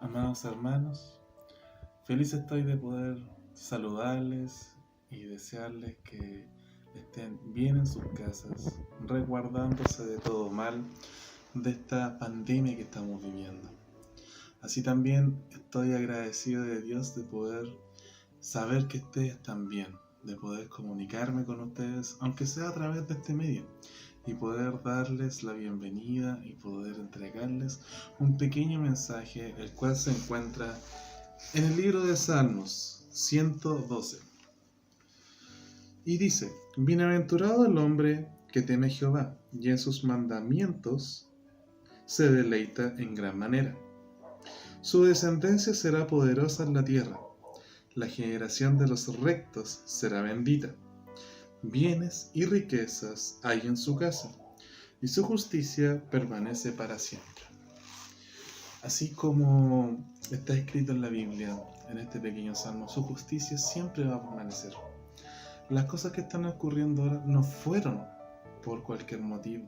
Amados hermanos, feliz estoy de poder saludarles y desearles que estén bien en sus casas, resguardándose de todo mal de esta pandemia que estamos viviendo. Así también estoy agradecido de Dios de poder saber que ustedes están bien, de poder comunicarme con ustedes, aunque sea a través de este medio, y poder darles la bienvenida y poder entregarles un pequeño mensaje, el cual se encuentra en el libro de Salmos 112. Y dice: Bienaventurado el hombre que teme a Jehová, y en sus mandamientos se deleita en gran manera. Su descendencia será poderosa en la tierra, la generación de los rectos será bendita. Bienes y riquezas hay en su casa, y su justicia permanece para siempre. Así como está escrito en la Biblia, en este pequeño salmo, su justicia siempre va a permanecer. Las cosas que están ocurriendo ahora no fueron por cualquier motivo.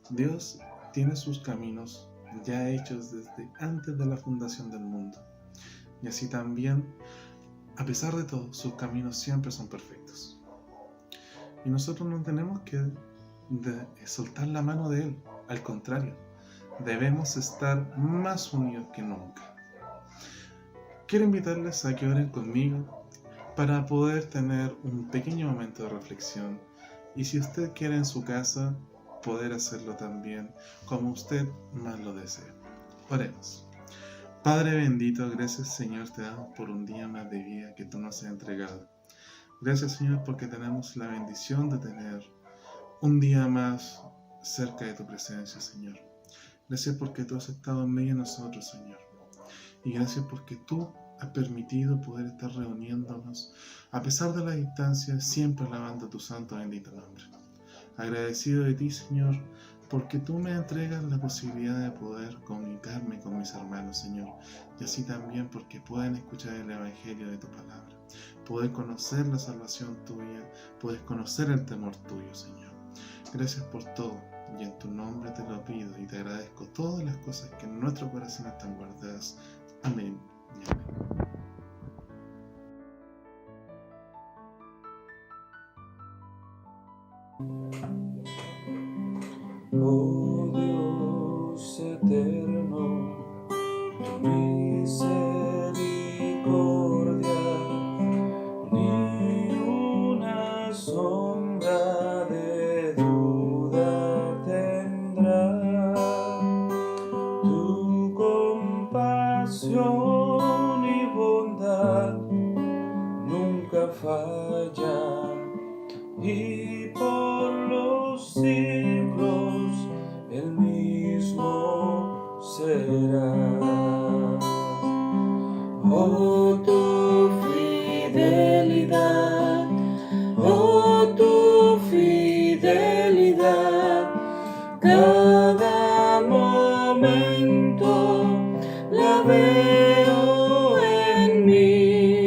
Dios tiene sus caminos ya hechos desde antes de la fundación del mundo. Y así también, a pesar de todo, sus caminos siempre son perfectos. Y nosotros no tenemos que soltar la mano de Él. Al contrario, debemos estar más unidos que nunca. Quiero invitarles a que oren conmigo para poder tener un pequeño momento de reflexión. Y si usted quiere en su casa, poder hacerlo también como usted más lo desee. Oremos. Padre bendito, gracias Señor te damos por un día más de vida que tú nos has entregado. Gracias Señor porque tenemos la bendición de tener un día más cerca de tu presencia, Señor. Gracias porque tú has estado en medio de nosotros, Señor. Y gracias porque tú has permitido poder estar reuniéndonos a pesar de la distancia, siempre alabando tu santo bendito nombre. Agradecido de ti, Señor, porque tú me entregas la posibilidad de poder comunicarme con mis hermanos, Señor, y así también porque puedan escuchar el Evangelio de tu palabra, poder conocer la salvación tuya, poder conocer el temor tuyo, Señor. Gracias por todo, y en tu nombre te lo pido y te agradezco todas las cosas que en nuestro corazón están guardadas. Amén y amén. Oh Dios eterno, tu misericordia ni una sombra de duda tendrá. Tu compasión y bondad nunca fallan, y por los siglos el mismo será. Oh, tu fidelidad, oh, tu fidelidad, cada momento la veo en mí.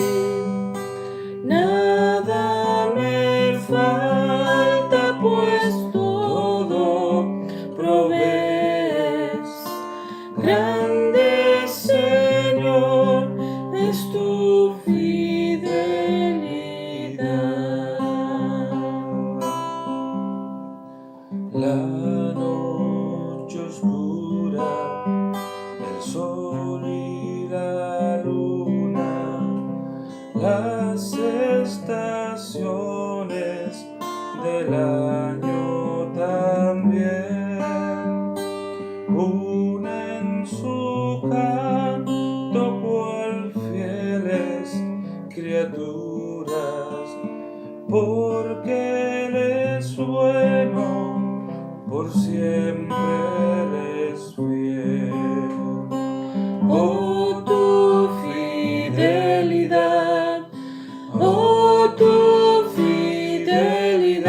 Nada me falta, pues todo provees. Grande Señor es tu fidelidad. La noche oscura, el sol y la luna, las estaciones del año también unen su canto cual fieles criaturas, porque Él es bueno, por siempre Él es fiel. Oh, tu fidelidad, oh, tu fidelidad,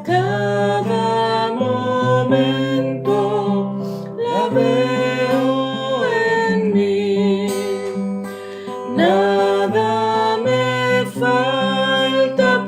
cada momento la veo en mí. Nada me falta,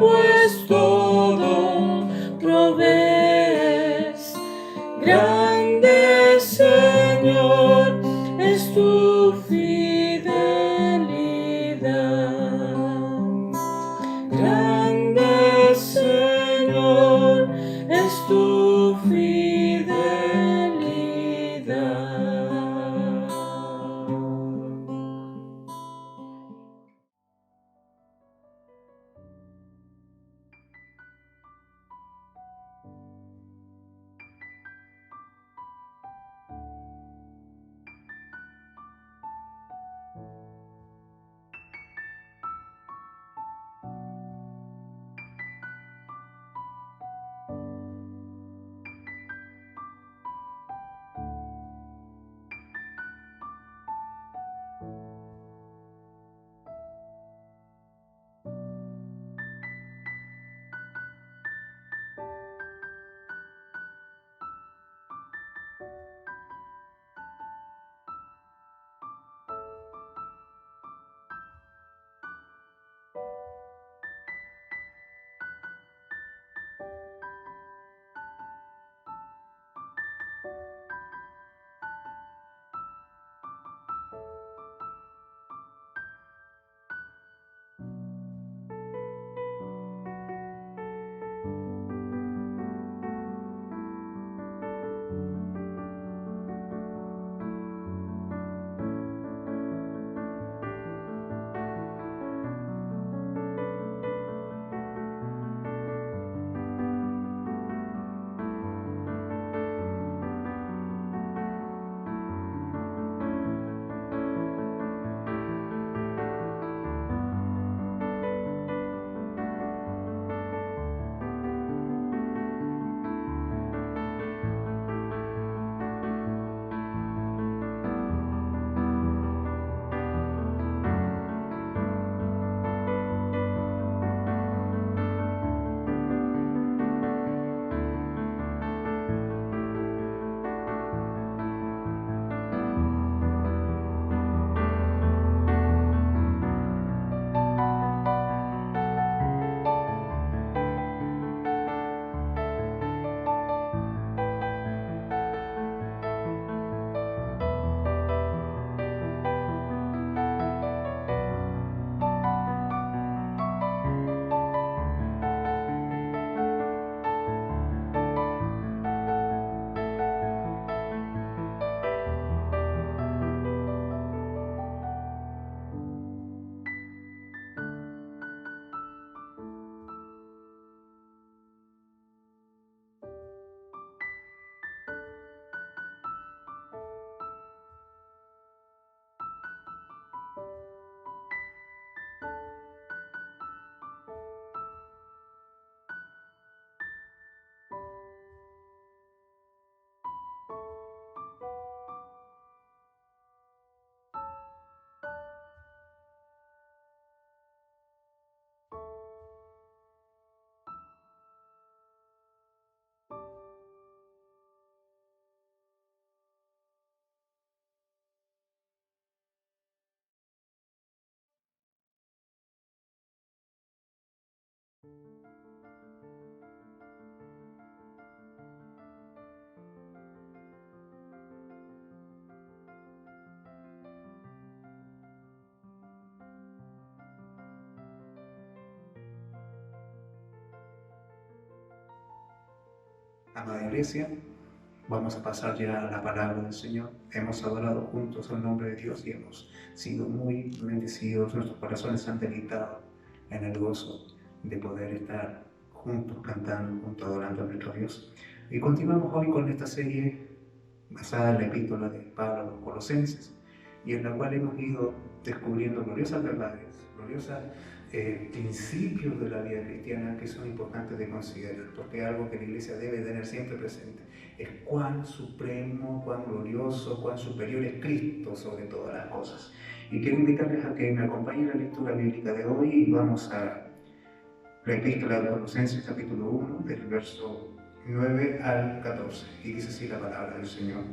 Amada Iglesia, vamos a pasar ya a la palabra del Señor. Hemos adorado juntos el nombre de Dios y hemos sido muy bendecidos. Nuestros corazones se han deleitado en el gozo de poder estar juntos, cantando, juntos, adorando a nuestro Dios. Y continuamos hoy con esta serie basada en la epístola de Pablo a los Colosenses, y en la cual hemos ido descubriendo gloriosas verdades, gloriosos principios de la vida cristiana que son importantes de considerar, porque algo que la Iglesia debe tener siempre presente es cuán supremo, cuán glorioso, cuán superior es Cristo sobre todas las cosas. Y quiero invitarles a que me acompañen en la lectura bíblica de hoy, y vamos a la epístola de Colosenses capítulo 1, del verso 9 al 14, y dice así la palabra del Señor.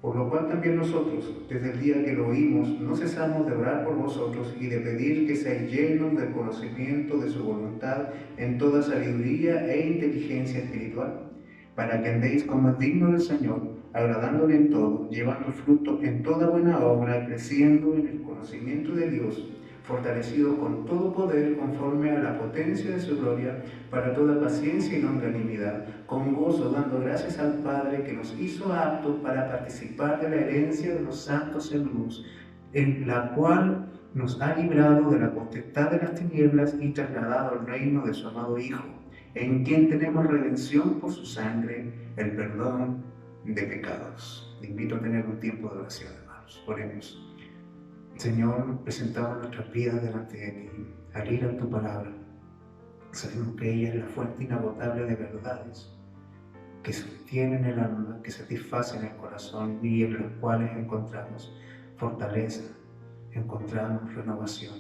Por lo cual también nosotros, desde el día que lo oímos, no cesamos de orar por vosotros y de pedir que seáis llenos del conocimiento de su voluntad en toda sabiduría e inteligencia espiritual, para que andéis como es digno del Señor, agradándole en todo, llevando fruto en toda buena obra, creciendo en el conocimiento de Dios, fortalecido con todo poder conforme a la potencia de su gloria, para toda paciencia y longanimidad, con gozo dando gracias al Padre que nos hizo aptos para participar de la herencia de los santos en luz, en la cual nos ha librado de la potestad de las tinieblas y trasladado al reino de su amado Hijo, en quien tenemos redención por su sangre, el perdón de pecados. Te invito a tener un tiempo de oración, hermanos. Oremos. Señor, presentamos nuestras vidas delante de ti, al ir a tu palabra. Sabemos que ella es la fuente inagotable de verdades que sostienen el alma, que satisfacen el corazón y en las cuales encontramos fortaleza, encontramos renovación,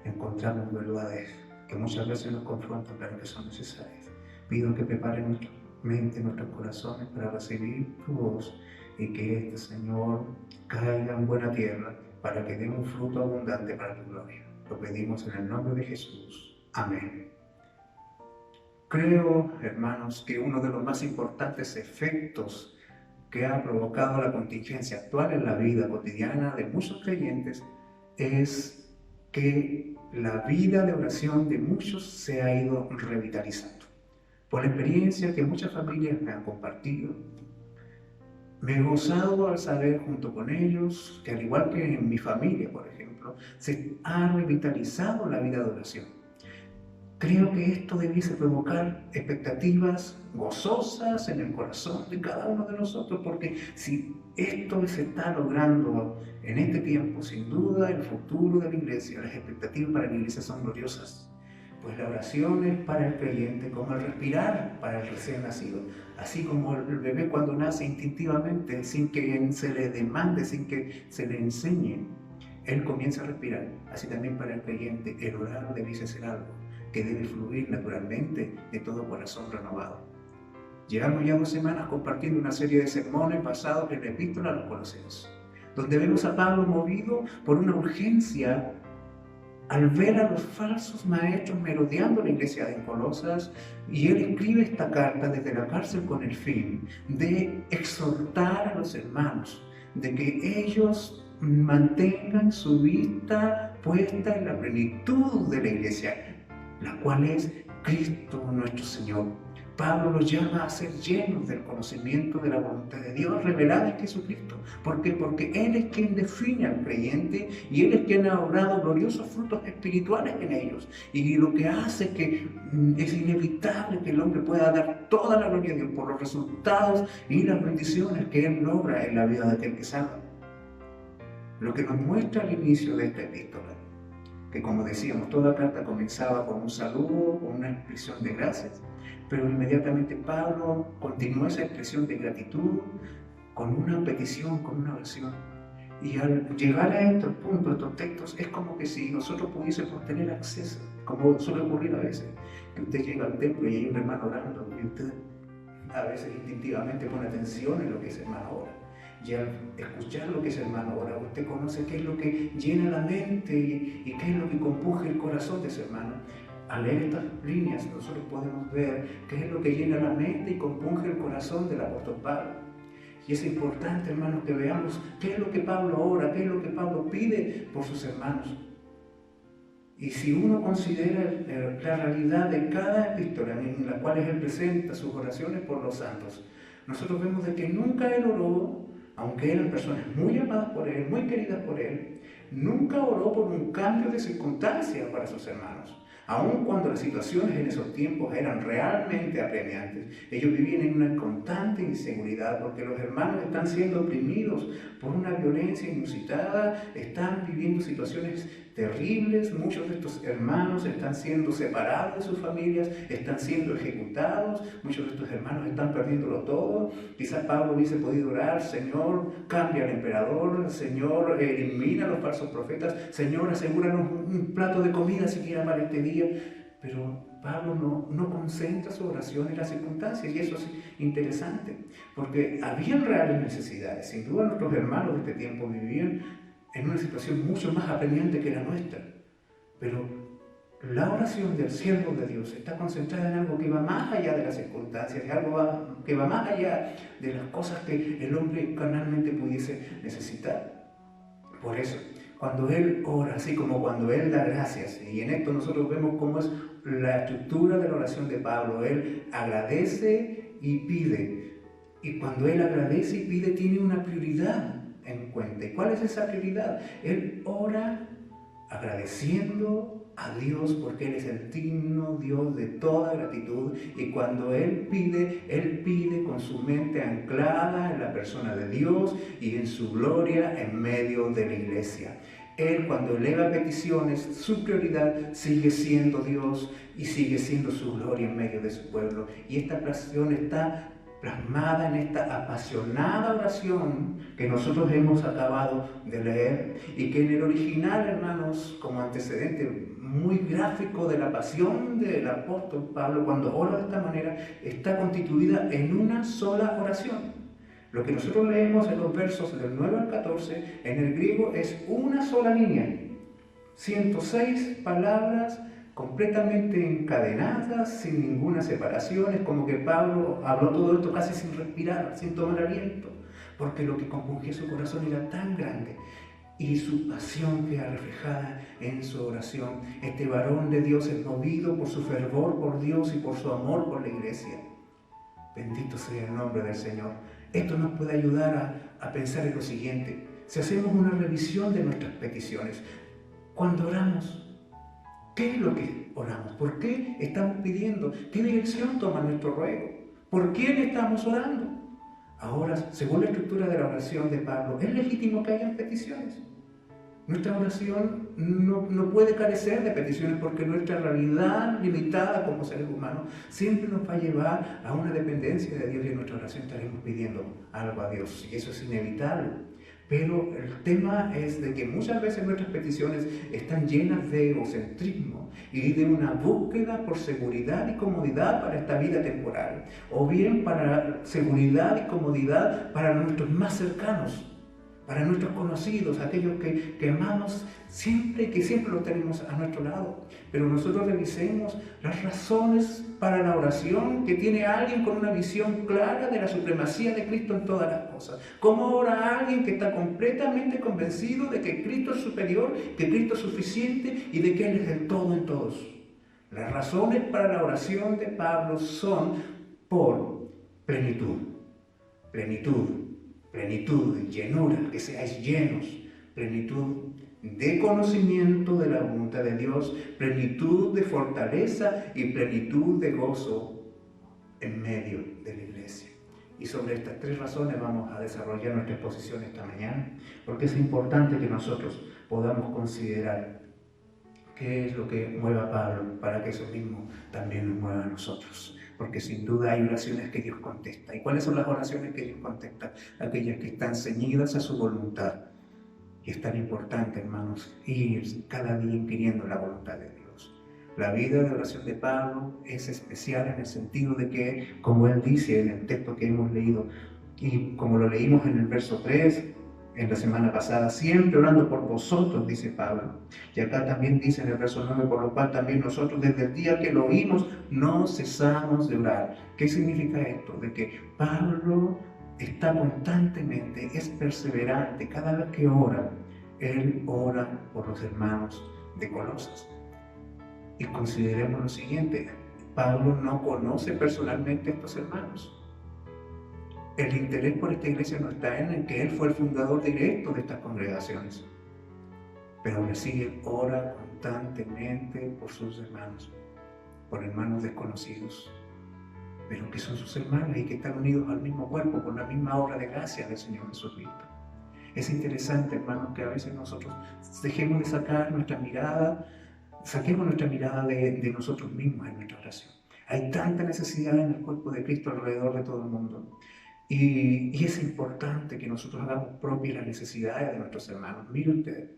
encontramos verdades que muchas veces nos confrontan pero que son necesarias. Pido que preparen nuestra mente, nuestros corazones para recibir tu voz y que este Señor caiga en buena tierra para que dé un fruto abundante para tu gloria. Lo pedimos en el nombre de Jesús. Amén. Creo, hermanos, que uno de los más importantes efectos que ha provocado la contingencia actual en la vida cotidiana de muchos creyentes es que la vida de oración de muchos se ha ido revitalizando. Por la experiencia que muchas familias me han compartido, me he gozado al saber junto con ellos que, al igual que en mi familia, por ejemplo, se ha revitalizado la vida de oración. Creo que esto debiese provocar expectativas gozosas en el corazón de cada uno de nosotros, porque si esto se está logrando en este tiempo, sin duda el futuro de la Iglesia, las expectativas para la Iglesia son gloriosas. Pues la oración es para el creyente como el respirar para el recién nacido. Así como el bebé cuando nace instintivamente, sin que se le demande, sin que se le enseñe, él comienza a respirar. Así también para el creyente, el orar debiese ser algo que debe fluir naturalmente de todo corazón renovado. Llevamos ya 2 semanas compartiendo una serie de sermones basados en la epístola a los Colosenses, donde vemos a Pablo movido por una urgencia al ver a los falsos maestros merodeando la iglesia de Colosas, y él escribe esta carta desde la cárcel con el fin de exhortar a los hermanos, de que ellos mantengan su vista puesta en la plenitud de la iglesia, la cual es Cristo nuestro Señor. Pablo los llama a ser llenos del conocimiento de la voluntad de Dios revelada en Jesucristo. ¿Por qué? Porque Él es quien define al creyente y Él es quien ha obrado gloriosos frutos espirituales en ellos. Y lo que hace que es inevitable que el hombre pueda dar toda la gloria a Dios por los resultados y las bendiciones que Él logra en la vida de aquel que salva. Lo que nos muestra al inicio de esta epístola, que como decíamos, toda carta comenzaba con un saludo, con una expresión de gracias, pero inmediatamente Pablo continuó esa expresión de gratitud con una petición, con una oración. Y al llegar a estos puntos, a estos textos, es como que si nosotros pudiésemos tener acceso, como suele ocurrir a veces, que usted llega al templo y hay un hermano orando y usted a veces instintivamente pone atención en lo que ese hermano ora. Y al escuchar lo que ese hermano ora, usted conoce qué es lo que llena la mente y qué es lo que compunge el corazón de ese hermano. Al leer estas líneas nosotros podemos ver qué es lo que llena la mente y compunge el corazón del apóstol Pablo. Y es importante, hermanos, que veamos qué es lo que Pablo ora, qué es lo que Pablo pide por sus hermanos. Y si uno considera la realidad de cada epístola en la cual él presenta sus oraciones por los santos, nosotros vemos de que nunca él oró, aunque eran personas muy amadas por él, muy queridas por él, nunca oró por un cambio de circunstancia para sus hermanos. Aun cuando las situaciones en esos tiempos eran realmente apremiantes, ellos vivían en una constante inseguridad porque los hermanos están siendo oprimidos por una violencia inusitada, están viviendo situaciones terribles, muchos de estos hermanos están siendo separados de sus familias, están siendo ejecutados, muchos de estos hermanos están perdiéndolo todo. Quizás Pablo hubiese podido orar: Señor, cambia al emperador, Señor, elimina a los falsos profetas, Señor, asegúranos un plato de comida siquiera para este día. Pero Pablo no concentra su oración en las circunstancias, y eso es interesante, porque habían reales necesidades. Sin duda nuestros hermanos de este tiempo vivían en una situación mucho más apremiante que la nuestra, pero la oración del siervo de Dios está concentrada en algo que va más allá de las circunstancias, algo que va más allá de las cosas que el hombre carnalmente pudiese necesitar. Por eso, cuando él ora, así como cuando él da gracias, y en esto nosotros vemos cómo es la estructura de la oración de Pablo, él agradece y pide, y cuando él agradece y pide tiene una prioridad en cuenta. ¿Y cuál es esa prioridad? Él ora agradeciendo a Dios porque Él es el digno Dios de toda gratitud, y cuando Él pide con su mente anclada en la persona de Dios y en su gloria en medio de la iglesia. Él, cuando eleva peticiones, su prioridad sigue siendo Dios y sigue siendo su gloria en medio de su pueblo. Y esta oración está plasmada en esta apasionada oración que nosotros hemos acabado de leer, y que en el original, hermanos, como antecedente muy gráfico de la pasión del apóstol Pablo, cuando ora de esta manera, está constituida en una sola oración. Lo que nosotros leemos en los versos del 9 al 14, en el griego es una sola línea, 106 palabras completamente encadenadas, sin ninguna separación. Es como que Pablo habló todo esto casi sin respirar, sin tomar aliento, porque lo que compungía su corazón era tan grande, y su pasión queda reflejada en su oración. Este varón de Dios es movido por su fervor por Dios y por su amor por la iglesia. Bendito sea el nombre del Señor. Esto nos puede ayudar a pensar en lo siguiente: si hacemos una revisión de nuestras peticiones, cuando oramos, ¿qué es lo que oramos? ¿Por qué estamos pidiendo? ¿Qué dirección toma nuestro ruego? ¿Por quién estamos orando? Ahora, según la estructura de la oración de Pablo, es legítimo que hayan peticiones. Nuestra oración no puede carecer de peticiones, porque nuestra realidad limitada como seres humanos siempre nos va a llevar a una dependencia de Dios, y en nuestra oración estaremos pidiendo algo a Dios, y eso es inevitable. Pero el tema es de que muchas veces nuestras peticiones están llenas de egocentrismo y de una búsqueda por seguridad y comodidad para esta vida temporal, o bien para seguridad y comodidad para nuestros más cercanos, para nuestros conocidos, aquellos que amamos siempre, que siempre los tenemos a nuestro lado. Pero nosotros revisemos las razones para la oración que tiene alguien con una visión clara de la supremacía de Cristo en todas las cosas. ¿Cómo ora alguien que está completamente convencido de que Cristo es superior, que Cristo es suficiente y de que Él es el todo en todos? Las razones para la oración de Pablo son por plenitud, llenura, que seáis llenos, plenitud de conocimiento de la voluntad de Dios, plenitud de fortaleza y plenitud de gozo en medio de la iglesia. Y sobre estas tres razones vamos a desarrollar nuestra exposición esta mañana, porque es importante que nosotros podamos considerar qué es lo que mueve a Pablo, para que eso mismo también nos mueva a nosotros. Porque sin duda hay oraciones que Dios contesta. ¿Y cuáles son las oraciones que Dios contesta? Aquellas que están ceñidas a su voluntad. Y es tan importante, hermanos, ir cada día inquiriendo la voluntad de Dios. La vida de oración de Pablo es especial en el sentido de que, como él dice en el texto que hemos leído, y como lo leímos en el verso 3, en la semana pasada, siempre orando por vosotros, dice Pablo. Y acá también dice en el verso 9, por lo cual también nosotros desde el día que lo oímos no cesamos de orar. ¿Qué significa esto? De que Pablo está constantemente, es perseverante. Cada vez que ora, él ora por los hermanos de Colosas. Y consideremos lo siguiente, Pablo no conoce personalmente a estos hermanos. El interés por esta iglesia no está en que él fue el fundador directo de estas congregaciones, pero aún así él ora constantemente por sus hermanos, por hermanos desconocidos, pero que son sus hermanos y que están unidos al mismo cuerpo, por la misma obra de gracia del Señor Jesucristo. Es interesante, hermanos, que a veces nosotros dejemos de sacar nuestra mirada, saquemos nuestra mirada de nosotros mismos en nuestra oración. Hay tanta necesidad en el cuerpo de Cristo alrededor de todo el mundo. Y es importante que nosotros hagamos propias las necesidades de nuestros hermanos. Miren ustedes,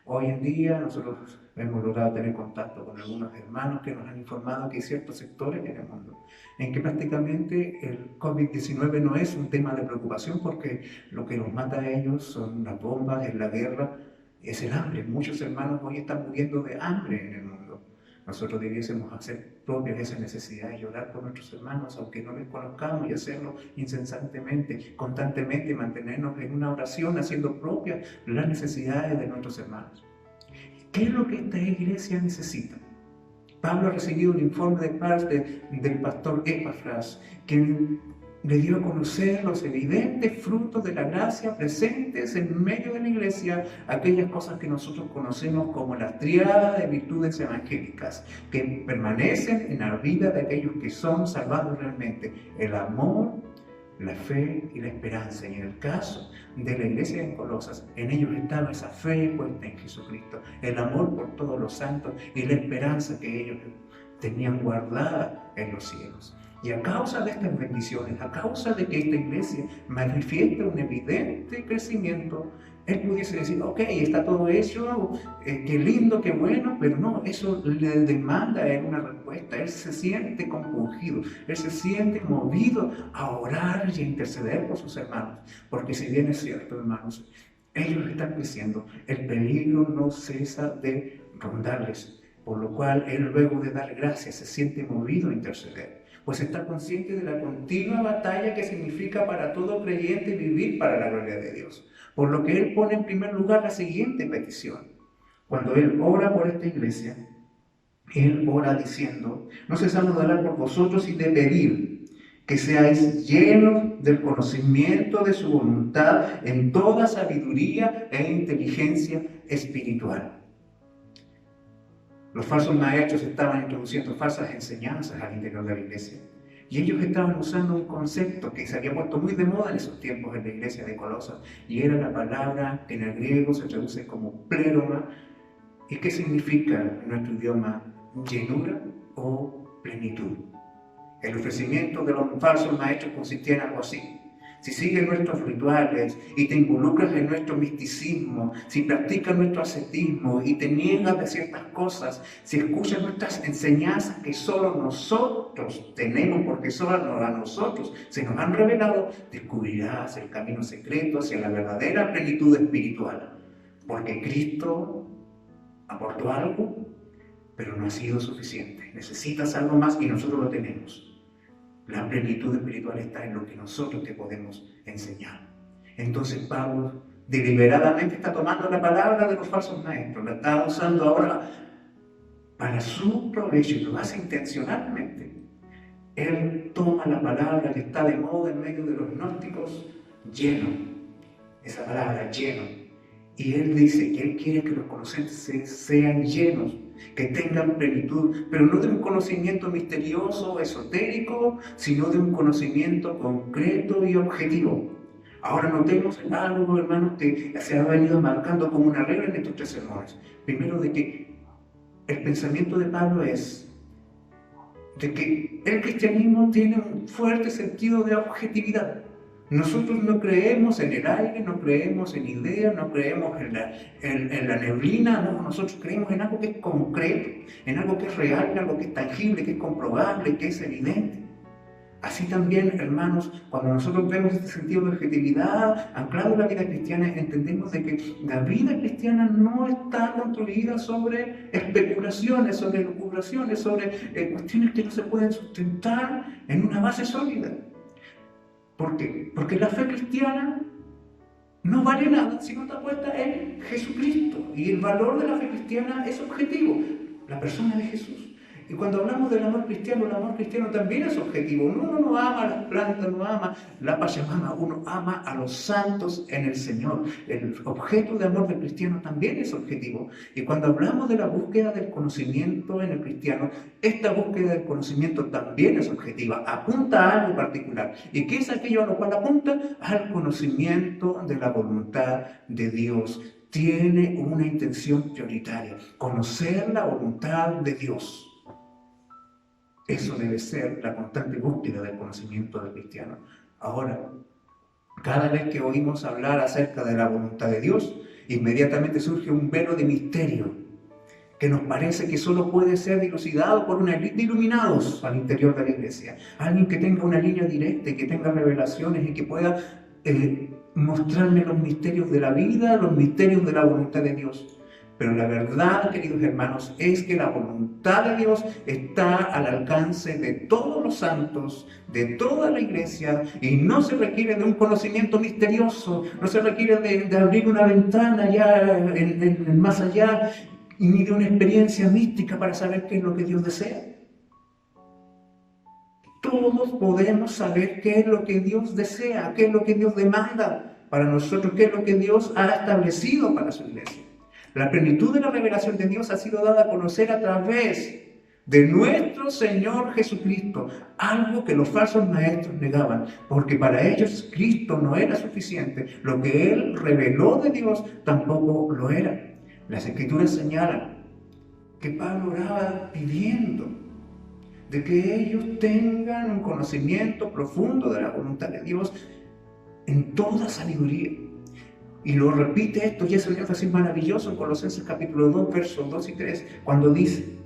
hoy en día nosotros hemos logrado tener contacto con algunos hermanos que nos han informado que hay ciertos sectores en el mundo en que prácticamente el COVID-19 no es un tema de preocupación porque lo que los mata a ellos son las bombas, es la guerra, es el hambre. Muchos hermanos hoy están muriendo de hambre en el mundo. Nosotros debiésemos hacer propias esas necesidades y orar por nuestros hermanos, aunque no les conozcamos, y hacerlo incesantemente, constantemente, mantenernos en una oración haciendo propias las necesidades de nuestros hermanos. ¿Qué es lo que esta iglesia necesita? Pablo ha recibido un informe de parte del pastor Epafras, quien le dio a conocer los evidentes frutos de la gracia presentes en medio de la iglesia, aquellas cosas que nosotros conocemos como la triada de virtudes evangélicas, que permanecen en la vida de aquellos que son salvados realmente: el amor, la fe y la esperanza. Y en el caso de la iglesia en Colosas, en ellos estaba esa fe puesta en Jesucristo, el amor por todos los santos y la esperanza que ellos tenían guardada en los cielos. Y a causa de estas bendiciones, a causa de que esta iglesia manifiesta un evidente crecimiento, él pudiese decir: ok, está todo hecho, qué lindo, qué bueno, pero no, eso le demanda a él una respuesta. Él se siente compungido, él se siente movido a orar y a interceder por sus hermanos, porque si bien es cierto, hermanos, ellos están creciendo, el peligro no cesa de rondarles, por lo cual él, luego de dar gracias, se siente movido a interceder, pues está consciente de la continua batalla que significa para todo creyente vivir para la gloria de Dios. Por lo que él pone en primer lugar la siguiente petición. Cuando él ora por esta iglesia, él ora diciendo: no cesamos de orar por vosotros y de pedir que seáis llenos del conocimiento de su voluntad en toda sabiduría e inteligencia espiritual. Los falsos maestros estaban introduciendo falsas enseñanzas al interior de la iglesia. Y ellos estaban usando un concepto que se había puesto muy de moda en esos tiempos en la iglesia de Colosas, y era la palabra que en el griego se traduce como pléroma, y que significa en nuestro idioma llenura o plenitud. El ofrecimiento de los falsos maestros consistía en algo así: si sigues nuestros rituales y te involucras en nuestro misticismo, si practicas nuestro ascetismo y te niegas de ciertas cosas, si escuchas nuestras enseñanzas que solo nosotros tenemos, porque solo a nosotros se nos han revelado, descubrirás el camino secreto hacia la verdadera plenitud espiritual. Porque Cristo aportó algo, pero no ha sido suficiente. Necesitas algo más y nosotros lo tenemos. La plenitud espiritual está en lo que nosotros te podemos enseñar. Entonces Pablo deliberadamente está tomando la palabra de los falsos maestros, la está usando ahora para su provecho y lo hace intencionalmente. Él toma la palabra que está de moda en medio de los gnósticos, lleno, esa palabra lleno, y él dice que él quiere que los conocentes sean llenos, que tengan plenitud, pero no de un conocimiento misterioso, esotérico, sino de un conocimiento concreto y objetivo. Ahora notemos algo, hermanos, que se ha venido marcando como una regla en estos 3 sermones. Primero, de que el pensamiento de Pablo es de que el cristianismo tiene un fuerte sentido de objetividad. Nosotros no creemos en el aire, no creemos en ideas, no creemos en la neblina, no, nosotros creemos en algo que es concreto, en algo que es real, en algo que es tangible, que es comprobable, que es evidente. Así también, hermanos, cuando nosotros vemos este sentido de objetividad anclado en la vida cristiana, entendemos de que la vida cristiana no está construida sobre especulaciones, sobre lucubraciones, sobre cuestiones que no se pueden sustentar en una base sólida. ¿Por qué? Porque la fe cristiana no vale nada si no está puesta en Jesucristo. Y el valor de la fe cristiana es objetivo, la persona de Jesús. Y cuando hablamos del amor cristiano, el amor cristiano también es objetivo. Uno no ama a las plantas, no ama la Pachamama, uno ama a los santos en el Señor. El objeto de amor del cristiano también es objetivo. Y cuando hablamos de la búsqueda del conocimiento en el cristiano, esta búsqueda del conocimiento también es objetiva, apunta a algo particular. ¿Y qué es aquello a lo cual apunta? Al conocimiento de la voluntad de Dios. Tiene una intención prioritaria, conocer la voluntad de Dios. Eso debe ser la constante búsqueda del conocimiento del cristiano. Ahora, cada vez que oímos hablar acerca de la voluntad de Dios, inmediatamente surge un velo de misterio que nos parece que solo puede ser dilucidado por una élite de iluminados al interior de la iglesia. Alguien que tenga una línea directa, que tenga revelaciones y que pueda mostrarme los misterios de la vida, los misterios de la voluntad de Dios. Pero la verdad, queridos hermanos, es que la voluntad de Dios está al alcance de todos los santos, de toda la iglesia, y no se requiere de un conocimiento misterioso, no se requiere de abrir una ventana allá en más allá, ni de una experiencia mística para saber qué es lo que Dios desea. Todos podemos saber qué es lo que Dios desea, qué es lo que Dios demanda para nosotros, qué es lo que Dios ha establecido para su iglesia. La plenitud de la revelación de Dios ha sido dada a conocer a través de nuestro Señor Jesucristo, algo que los falsos maestros negaban, porque para ellos Cristo no era suficiente. Lo que Él reveló de Dios tampoco lo era. Las Escrituras señalan que Pablo oraba pidiendo de que ellos tengan un conocimiento profundo de la voluntad de Dios en toda sabiduría. Y lo repite esto, y es un énfasis maravilloso en Colosenses capítulo 2, versos 2 y 3, cuando dice: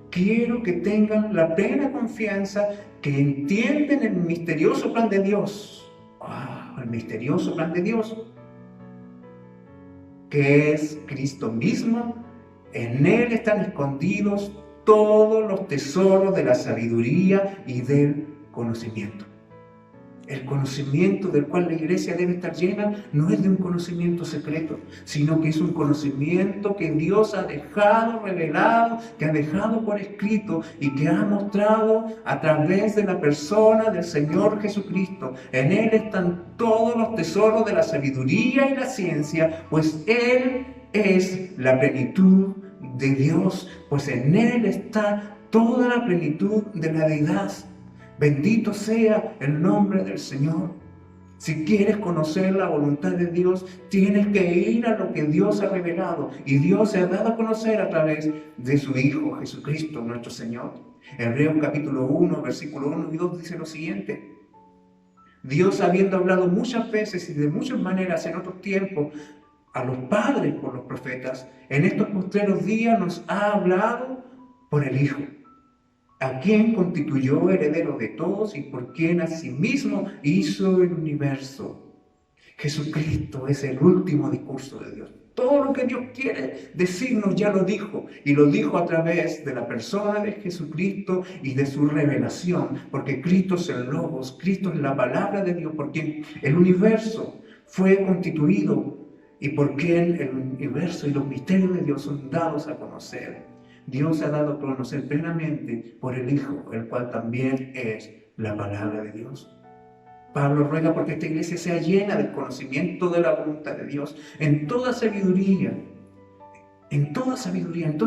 quiero que tengan la plena confianza, que entienden el misterioso plan de Dios. El misterioso plan de Dios, que es Cristo mismo. En Él están escondidos todos los tesoros de la sabiduría y del conocimiento. El conocimiento del cual la iglesia debe estar llena no es de un conocimiento secreto, sino que es un conocimiento que Dios ha dejado revelado, que ha dejado por escrito y que ha mostrado a través de la persona del Señor Jesucristo. En Él están todos los tesoros de la sabiduría y la ciencia, pues Él es la plenitud de Dios, pues en Él está toda la plenitud de la deidad. Bendito sea el nombre del Señor. Si quieres conocer la voluntad de Dios, tienes que ir a lo que Dios ha revelado. Y Dios se ha dado a conocer a través de su Hijo Jesucristo, nuestro Señor. Hebreos capítulo 1, versículo 1 y 2 dice lo siguiente: Dios, habiendo hablado muchas veces y de muchas maneras en otros tiempos a los padres por los profetas, en estos postreros días nos ha hablado por el Hijo, a quien constituyó heredero de todos y por quien asimismo hizo el universo. Jesucristo es el último discurso de Dios. Todo lo que Dios quiere decirnos ya lo dijo, y lo dijo a través de la persona de Jesucristo y de su revelación, porque Cristo es el Logos, Cristo es la palabra de Dios, por quien el universo fue constituido y por quien el universo y los misterios de Dios son dados a conocer. Dios se ha dado a conocer plenamente por el Hijo, el cual también es la palabra de Dios. Pablo ruega porque esta iglesia sea llena del conocimiento de la voluntad de Dios, en toda sabiduría, en todo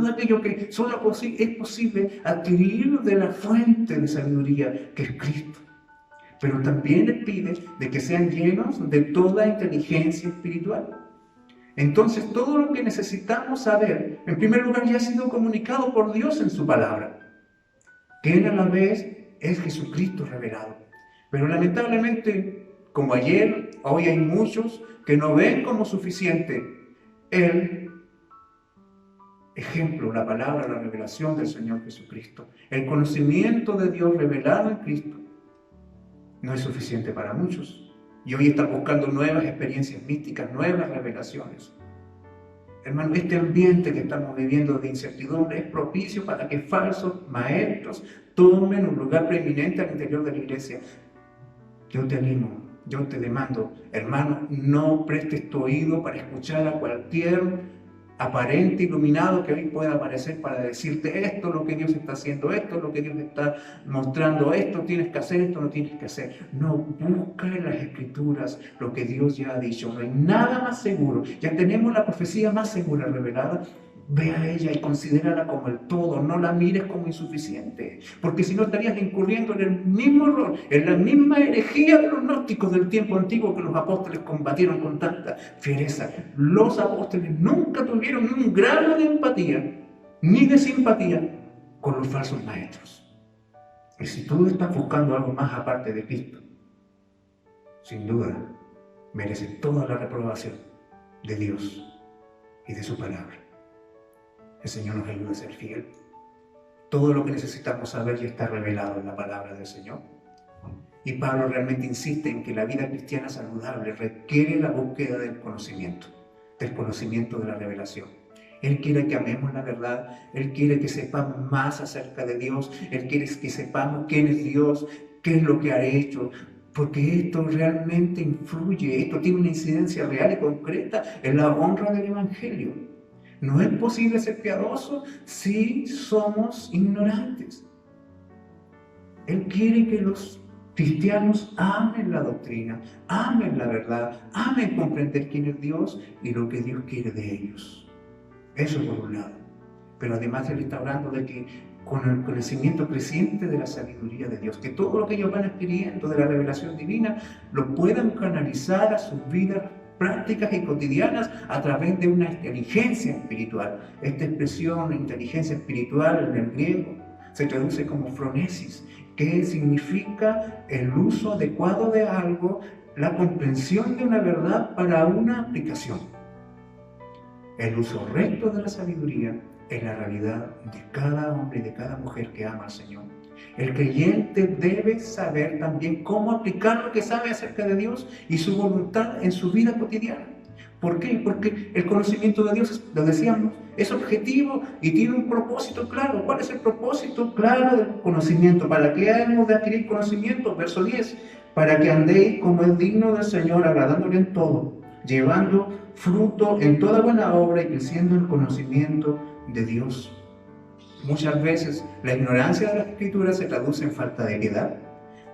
aquello que solo es posible adquirir de la fuente de sabiduría que es Cristo. Pero también le pide de que sean llenos de toda inteligencia espiritual. Entonces todo lo que necesitamos saber, en primer lugar, ya ha sido comunicado por Dios en su palabra, que Él a la vez es Jesucristo revelado. Pero lamentablemente, como ayer, hoy hay muchos que no ven como suficiente el ejemplo, la palabra, la revelación del Señor Jesucristo. El conocimiento de Dios revelado en Cristo no es suficiente para muchos. Y hoy están buscando nuevas experiencias místicas, nuevas revelaciones. Hermano, este ambiente que estamos viviendo de incertidumbre es propicio para que falsos maestros tomen un lugar preeminente al interior de la iglesia. Yo te animo, yo te demando, hermano, no prestes tu oído para escuchar a cualquier aparente, iluminado que hoy pueda aparecer para decirte esto es lo que Dios está haciendo, esto es lo que Dios está mostrando, esto tienes que hacer, esto no tienes que hacer. No, busca en las Escrituras lo que Dios ya ha dicho. No hay nada más seguro. Ya tenemos la profecía más segura revelada. Ve a ella y considérala como el todo, no la mires como insuficiente, porque si no estarías incurriendo en el mismo error, en la misma herejía de los gnósticos del tiempo antiguo que los apóstoles combatieron con tanta fiereza. Los apóstoles nunca tuvieron ni un grado de empatía, ni de simpatía con los falsos maestros. Y si tú estás buscando algo más aparte de Cristo, sin duda, mereces toda la reprobación de Dios y de su palabra. El Señor nos ayuda a ser fiel. Todo lo que necesitamos saber ya está revelado en la palabra del Señor. Y Pablo realmente insiste en que la vida cristiana saludable requiere la búsqueda del conocimiento de la revelación. Él quiere que amemos la verdad, Él quiere que sepamos más acerca de Dios, Él quiere que sepamos quién es Dios, qué es lo que ha hecho, porque esto realmente influye, esto tiene una incidencia real y concreta en la honra del Evangelio. No es posible ser piadoso si somos ignorantes. Él quiere que los cristianos amen la doctrina, amen la verdad, amen comprender quién es Dios y lo que Dios quiere de ellos. Eso por un lado. Pero además Él está hablando de que con el conocimiento creciente de la sabiduría de Dios, que todo lo que ellos van adquiriendo de la revelación divina lo puedan canalizar a sus vidas prácticas y cotidianas a través de una inteligencia espiritual. Esta expresión, inteligencia espiritual, en el griego, se traduce como phronesis, que significa el uso adecuado de algo, la comprensión de una verdad para una aplicación. El uso recto de la sabiduría es la realidad de cada hombre y de cada mujer que ama al Señor. El creyente debe saber también cómo aplicar lo que sabe acerca de Dios y su voluntad en su vida cotidiana. ¿Por qué? Porque el conocimiento de Dios, lo decíamos, es objetivo y tiene un propósito claro. ¿Cuál es el propósito claro del conocimiento? ¿Para qué hemos de adquirir conocimiento? Verso 10. Para que andéis como es digno del Señor, agradándole en todo, llevando fruto en toda buena obra y creciendo en el conocimiento de Dios. Muchas veces la ignorancia de las Escrituras se traduce en falta de piedad,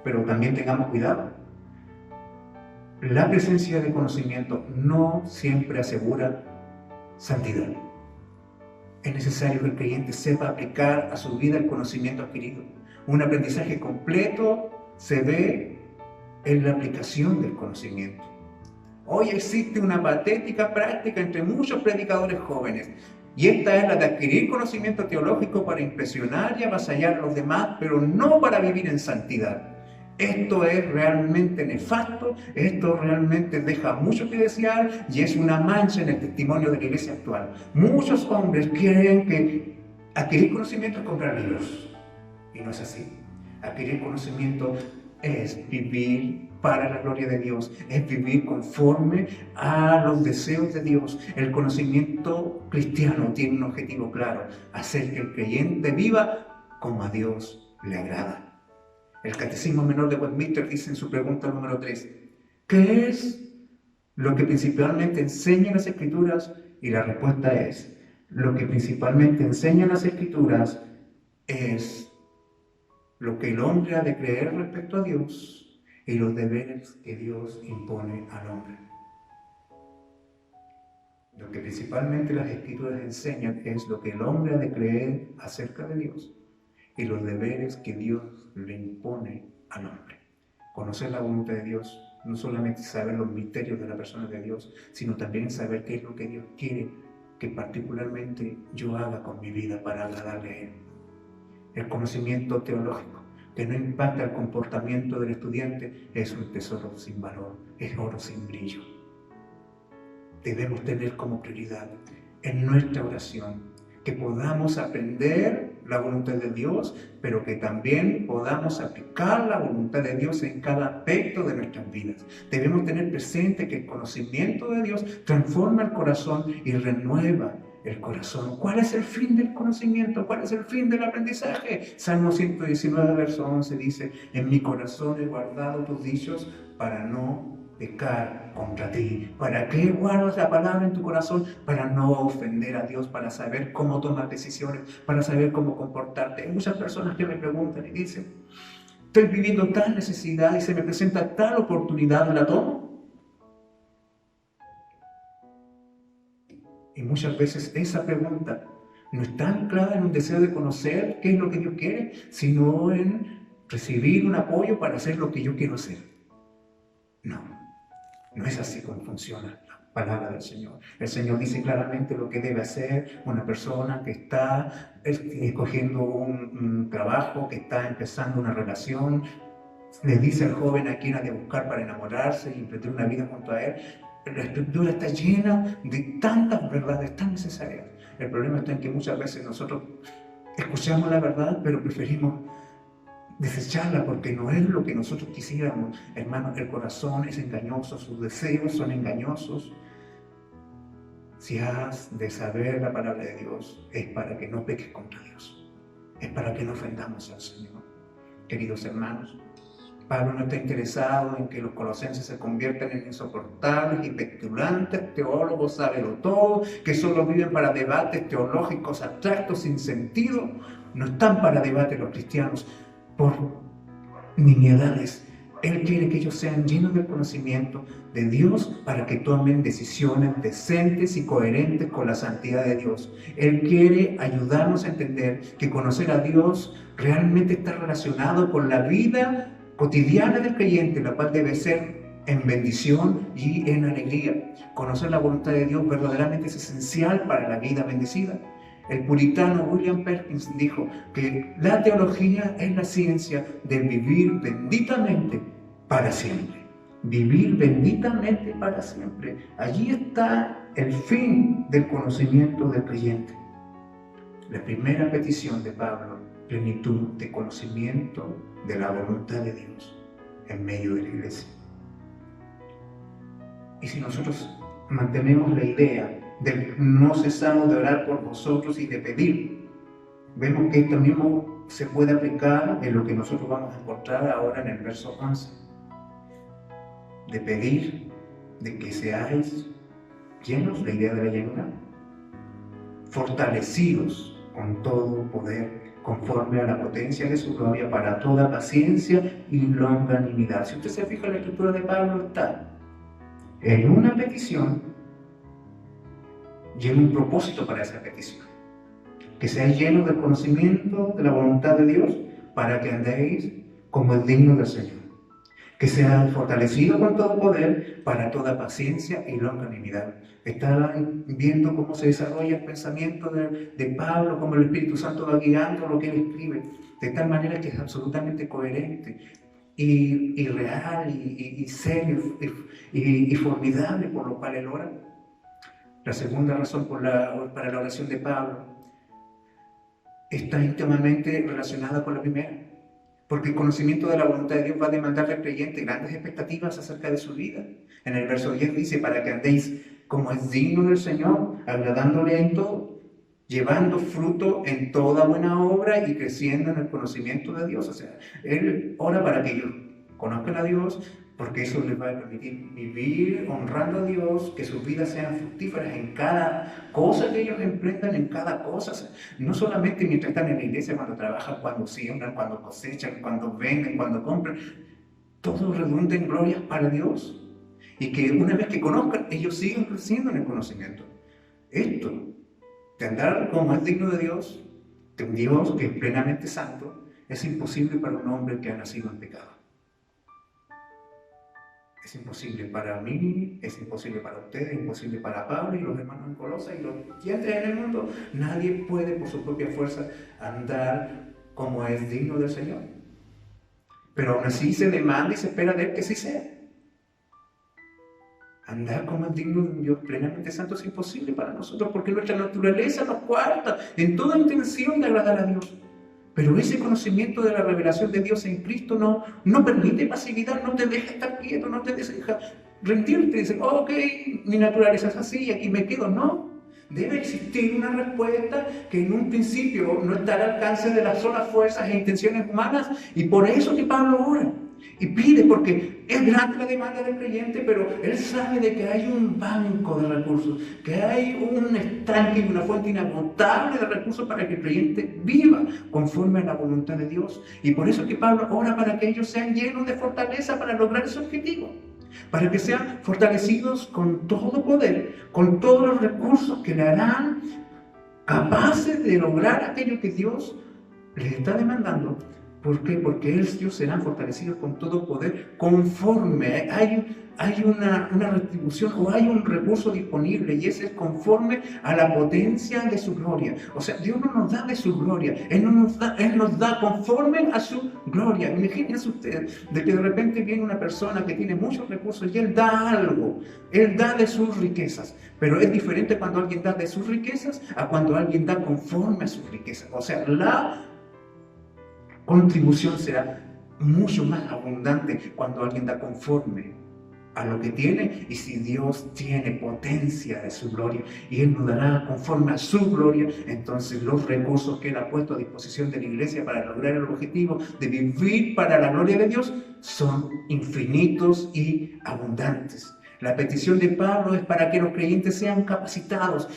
pero también tengamos cuidado. La presencia de conocimiento no siempre asegura santidad. Es necesario que el creyente sepa aplicar a su vida el conocimiento adquirido. Un aprendizaje completo se ve en la aplicación del conocimiento. Hoy existe una patética práctica entre muchos predicadores jóvenes, y esta es la de adquirir conocimiento teológico para impresionar y avasallar a los demás, pero no para vivir en santidad. Esto es realmente nefasto, esto realmente deja mucho que desear y es una mancha en el testimonio de la iglesia actual. Muchos hombres creen que adquirir conocimiento es comprar libros, y no es así. Adquirir conocimiento es vivir para la gloria de Dios, es vivir conforme a los deseos de Dios. El conocimiento cristiano tiene un objetivo claro: hacer que el creyente viva como a Dios le agrada. El Catecismo Menor de Westminster dice en su pregunta número 3, ¿qué es lo que principalmente enseñan las Escrituras? Y la respuesta es, lo que principalmente enseñan las Escrituras es lo que el hombre ha de creer respecto a Dios y los deberes que Dios impone al hombre. Lo que principalmente las Escrituras enseñan es lo que el hombre ha de creer acerca de Dios y los deberes que Dios le impone al hombre. Conocer la voluntad de Dios, no solamente saber los misterios de la persona de Dios, sino también saber qué es lo que Dios quiere que particularmente yo haga con mi vida para agradarle a Él. El conocimiento teológico que no impacta el comportamiento del estudiante es un tesoro sin valor, es oro sin brillo. Debemos tener como prioridad en nuestra oración que podamos aprender la voluntad de Dios, pero que también podamos aplicar la voluntad de Dios en cada aspecto de nuestras vidas. Debemos tener presente que el conocimiento de Dios transforma el corazón y renueva el corazón. ¿Cuál es el fin del conocimiento? ¿Cuál es el fin del aprendizaje? Salmo 119, verso 11 dice, en mi corazón he guardado tus dichos para no pecar contra ti. ¿Para qué guardas la palabra en tu corazón? Para no ofender a Dios, para saber cómo tomar decisiones, para saber cómo comportarte. Hay muchas personas que me preguntan y dicen, estoy viviendo tal necesidad y se me presenta tal oportunidad, ¿la tomo? Y muchas veces esa pregunta no está anclada en un deseo de conocer qué es lo que Dios quiere, sino en recibir un apoyo para hacer lo que yo quiero hacer. No es así como funciona la palabra del Señor. El Señor dice claramente lo que debe hacer una persona que está escogiendo un trabajo, que está empezando una relación. Le dice al joven a quien ha de buscar para enamorarse y emprender una vida junto a él. La Escritura está llena de tantas verdades tan necesarias. El problema está en que muchas veces nosotros escuchamos la verdad, pero preferimos desecharla porque no es lo que nosotros quisiéramos. Hermanos, el corazón es engañoso, sus deseos son engañosos. Si has de saber la palabra de Dios, es para que no peques contra Dios. Es para que no ofendamos al Señor. Queridos hermanos, Pablo no está interesado en que los colosenses se conviertan en insoportables y petulantes teólogos sabelotodos que solo viven para debates teológicos abstractos sin sentido. No están para debate los cristianos por nimiedades. Él quiere que ellos sean llenos del conocimiento de Dios para que tomen decisiones decentes y coherentes con la santidad de Dios. Él quiere ayudarnos a entender que conocer a Dios realmente está relacionado con la vida cotidiana del creyente, la cual debe ser en bendición y en alegría. Conocer la voluntad de Dios verdaderamente es esencial para la vida bendecida. El puritano William Perkins dijo que la teología es la ciencia de vivir benditamente para siempre. Vivir benditamente para siempre. Allí está el fin del conocimiento del creyente. La primera petición de Pablo, plenitud de conocimiento de la voluntad de Dios en medio de la iglesia. Y si nosotros mantenemos la idea de no cesamos de orar por vosotros y de pedir, vemos que esto mismo se puede aplicar en lo que nosotros vamos a encontrar ahora en el verso 11. De pedir, de que seáis llenos, la idea de la llenura, fortalecidos con todo poder, conforme a la potencia de su gloria, para toda paciencia y longanimidad. Si usted se fija en la escritura de Pablo, está en una petición y en un propósito para esa petición. Que seáis llenos del conocimiento de la voluntad de Dios, para que andéis como es digno del Señor. Que sean fortalecidos con todo poder, para toda paciencia y longanimidad. Está viendo cómo se desarrolla el pensamiento de Pablo, cómo el Espíritu Santo va guiando lo que él escribe, de tal manera que es absolutamente coherente y real y serio y formidable, por lo cual él ora. La segunda razón para la oración de Pablo está íntimamente relacionada con la primera, porque el conocimiento de la voluntad de Dios va a demandar al creyente grandes expectativas acerca de su vida. En el verso 10 dice, para que andéis como es digno del Señor, agradándole en todo, llevando fruto en toda buena obra y creciendo en el conocimiento de Dios. O sea, él ora para que ellos conozcan a Dios, porque eso les va a permitir vivir honrando a Dios, que sus vidas sean fructíferas en cada cosa que ellos emprendan, en cada cosa. O sea, no solamente mientras están en la iglesia, cuando trabajan, cuando siembran, cuando cosechan, cuando venden, cuando compran. Todo redunda en glorias para Dios. Y que una vez que conozcan, ellos siguen creciendo en el conocimiento. Esto, de andar como es digno de Dios, de un Dios que es plenamente santo, es imposible para un hombre que ha nacido en pecado. Es imposible para mí, es imposible para ustedes, es imposible para Pablo y los hermanos en Colosas y los creyentes en el mundo. Nadie puede por su propia fuerza andar como es digno del Señor. Pero aún así se demanda y se espera de él que sí sea. Andar como es digno de un Dios plenamente santo es imposible para nosotros, porque nuestra naturaleza nos coarta en toda intención de agradar a Dios. Pero ese conocimiento de la revelación de Dios en Cristo no permite pasividad, no te deja estar quieto, no te deja rendirte y decir, ok, mi naturaleza es así y aquí me quedo. No, debe existir una respuesta que en un principio no está al alcance de las solas fuerzas e intenciones humanas, y por eso que Pablo ora. Y pide porque es grande la demanda del creyente, pero él sabe de que hay un banco de recursos, que hay un estanque y una fuente inagotable de recursos para que el creyente viva conforme a la voluntad de Dios. Y por eso es que Pablo ora para que ellos sean llenos de fortaleza para lograr ese objetivo, para que sean fortalecidos con todo poder, con todos los recursos que le harán capaces de lograr aquello que Dios les está demandando. ¿Por qué? Porque ellos serán fortalecidos con todo poder conforme hay una retribución o hay un recurso disponible, y ese es conforme a la potencia de su gloria. O sea, Dios no nos da de su gloria, Él nos da conforme a su gloria. Imagínense ustedes de que de repente viene una persona que tiene muchos recursos y Él da algo, Él da de sus riquezas, pero es diferente cuando alguien da de sus riquezas a cuando alguien da conforme a sus riquezas. O sea, la contribución será mucho más abundante cuando alguien da conforme a lo que tiene. Y si Dios tiene potencia de su gloria y Él nos dará conforme a su gloria, entonces los recursos que Él ha puesto a disposición de la iglesia para lograr el objetivo de vivir para la gloria de Dios son infinitos y abundantes. La petición de Pablo es para que los creyentes sean capacitados,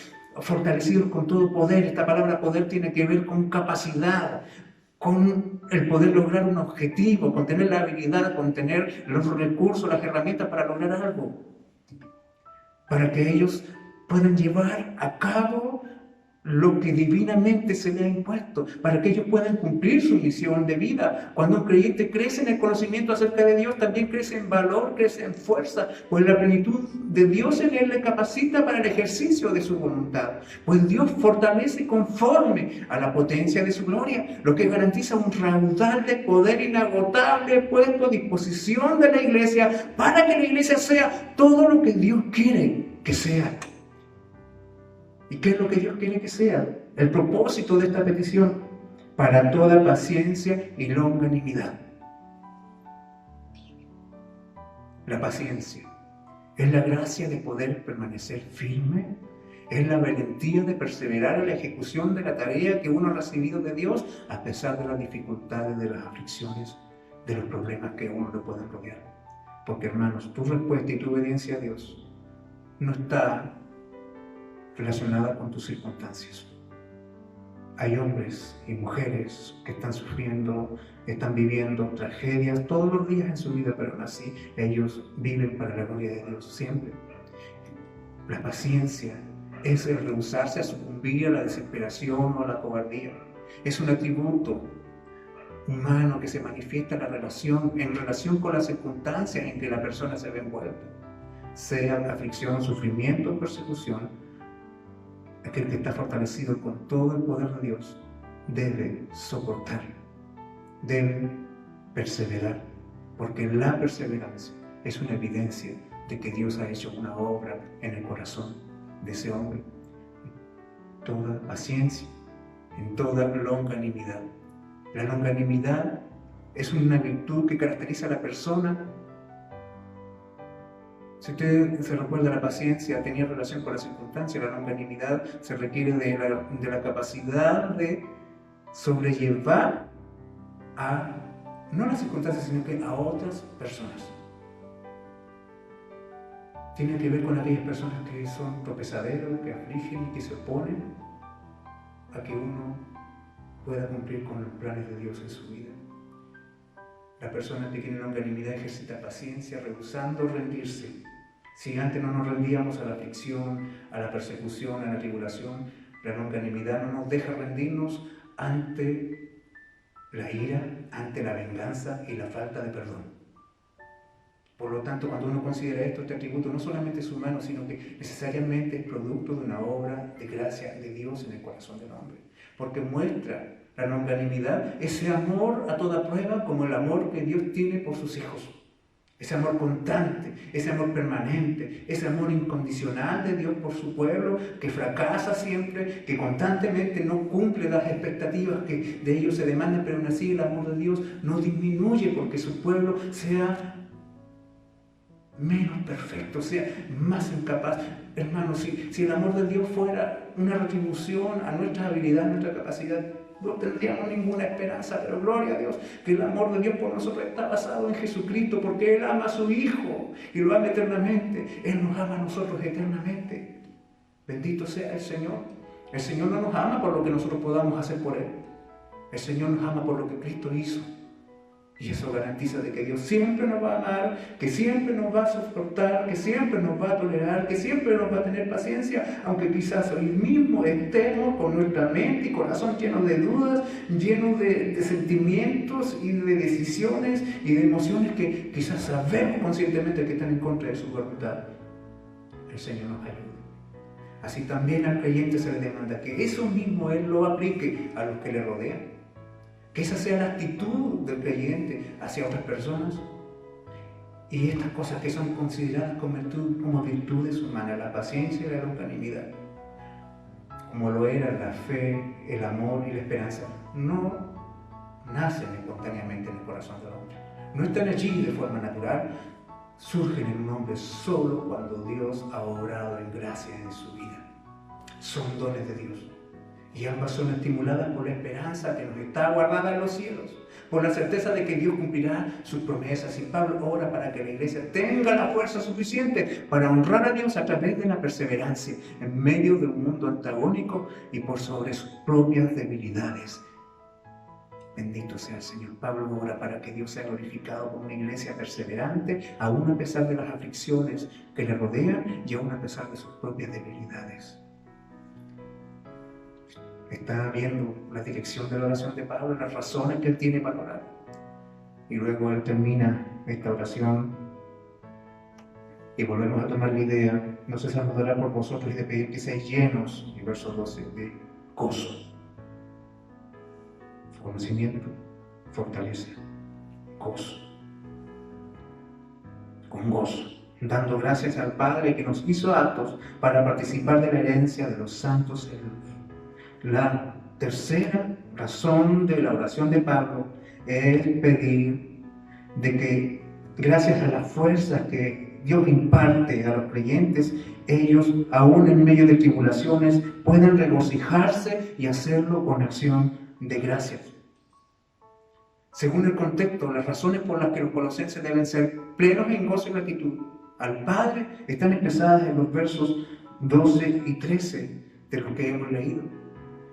fortalecidos con todo poder. Esta palabra poder tiene que ver con capacidad, con el poder lograr un objetivo, con tener la habilidad, con tener los recursos, las herramientas para lograr algo, para que ellos puedan llevar a cabo lo que divinamente se le ha impuesto, para que ellos puedan cumplir su misión de vida. Cuando un creyente crece en el conocimiento acerca de Dios, también crece en valor, crece en fuerza, pues la plenitud de Dios en él le capacita para el ejercicio de su voluntad, pues Dios fortalece conforme a la potencia de su gloria, lo que garantiza un raudal de poder inagotable puesto a disposición de la iglesia para que la iglesia sea todo lo que Dios quiere que sea. ¿Y qué es lo que Dios quiere que sea? El propósito de esta petición: para toda paciencia y longanimidad. La paciencia es la gracia de poder permanecer firme, es la valentía de perseverar en la ejecución de la tarea que uno ha recibido de Dios a pesar de las dificultades, de las aflicciones, de los problemas que a uno le pueden rodear. Porque, hermanos, tu respuesta y tu obediencia a Dios no está relacionada con tus circunstancias. Hay hombres y mujeres que están sufriendo, están viviendo tragedias todos los días en su vida, pero aún así ellos viven para la gloria de Dios siempre. La paciencia es el rehusarse a sucumbir a la desesperación o a la cobardía. Es un atributo humano que se manifiesta en relación con las circunstancias en que la persona se ve envuelta, sea aflicción, sufrimiento o persecución. Aquel que está fortalecido con todo el poder de Dios debe soportar, debe perseverar, porque la perseverancia es una evidencia de que Dios ha hecho una obra en el corazón de ese hombre. Toda paciencia, en toda longanimidad. La longanimidad es una virtud que caracteriza a la persona. Si usted se recuerda, la paciencia tenía relación con la circunstancia, la longanimidad se requiere de la capacidad de sobrellevar no las circunstancias, sino que a otras personas. Tiene que ver con aquellas personas que son tropezaderos, que afligen y que se oponen a que uno pueda cumplir con los planes de Dios en su vida. La persona que tiene longanimidad ejercita paciencia, rehusando rendirse. Si antes no nos rendíamos a la aflicción, a la persecución, a la tribulación, la longanimidad no nos deja rendirnos ante la ira, ante la venganza y la falta de perdón. Por lo tanto, cuando uno considera este atributo no solamente es humano, sino que necesariamente es producto de una obra de gracia de Dios en el corazón del hombre. Porque muestra la longanimidad, ese amor a toda prueba, como el amor que Dios tiene por sus hijos. Ese amor constante, ese amor permanente, ese amor incondicional de Dios por su pueblo, que fracasa siempre, que constantemente no cumple las expectativas que de ellos se demandan, pero aún así el amor de Dios no disminuye porque su pueblo sea menos perfecto, sea más incapaz. Hermanos, si el amor de Dios fuera una retribución a nuestra habilidad, a nuestra capacidad, no tendríamos ninguna esperanza, pero gloria a Dios, que el amor de Dios por nosotros está basado en Jesucristo, porque Él ama a su Hijo y lo ama eternamente. Él nos ama a nosotros eternamente. Bendito sea el Señor. El Señor no nos ama por lo que nosotros podamos hacer por Él. El Señor nos ama por lo que Cristo hizo. Y eso garantiza de que Dios siempre nos va a amar, que siempre nos va a soportar, que siempre nos va a tolerar, que siempre nos va a tener paciencia, aunque quizás hoy mismo estemos con nuestra mente y corazón llenos de dudas, llenos de sentimientos y de decisiones y de emociones que quizás sabemos conscientemente que están en contra de su voluntad. El Señor nos ayude. Así también al creyente se le demanda que eso mismo Él lo aplique a los que le rodean. Que esa sea la actitud del creyente hacia otras personas. Y estas cosas que son consideradas como virtudes humanas, la paciencia y la longanimidad, como lo eran la fe, el amor y la esperanza, no nacen espontáneamente en el corazón del hombre. No están allí de forma natural, surgen en un hombre solo cuando Dios ha obrado en gracia en su vida. Son dones de Dios. Y ambas son estimuladas por la esperanza que nos está guardada en los cielos, por la certeza de que Dios cumplirá sus promesas. Y Pablo ora para que la iglesia tenga la fuerza suficiente para honrar a Dios a través de la perseverancia en medio de un mundo antagónico y por sobre sus propias debilidades. Bendito sea el Señor. Pablo ora para que Dios sea glorificado como una iglesia perseverante, aún a pesar de las aflicciones que le rodean y aún a pesar de sus propias debilidades. Está viendo la dirección de la oración de Pablo, las razones que él tiene para orar. Y luego él termina esta oración y volvemos a tomar la idea: no cesamos de orar por vosotros y de pedir que seáis llenos, y verso 12, de gozo. Conocimiento, fortaleza, gozo. Con gozo, dando gracias al Padre que nos hizo aptos para participar de la herencia de los santos en luz. La tercera razón de la oración de Pablo es pedir de que, gracias a las fuerzas que Dios imparte a los creyentes, ellos, aún en medio de tribulaciones, puedan regocijarse y hacerlo con acción de gracias. Según el contexto, las razones por las que los colosenses deben ser plenos en gozo y gratitud al Padre están expresadas en los versos 12 y 13 de lo que hemos leído.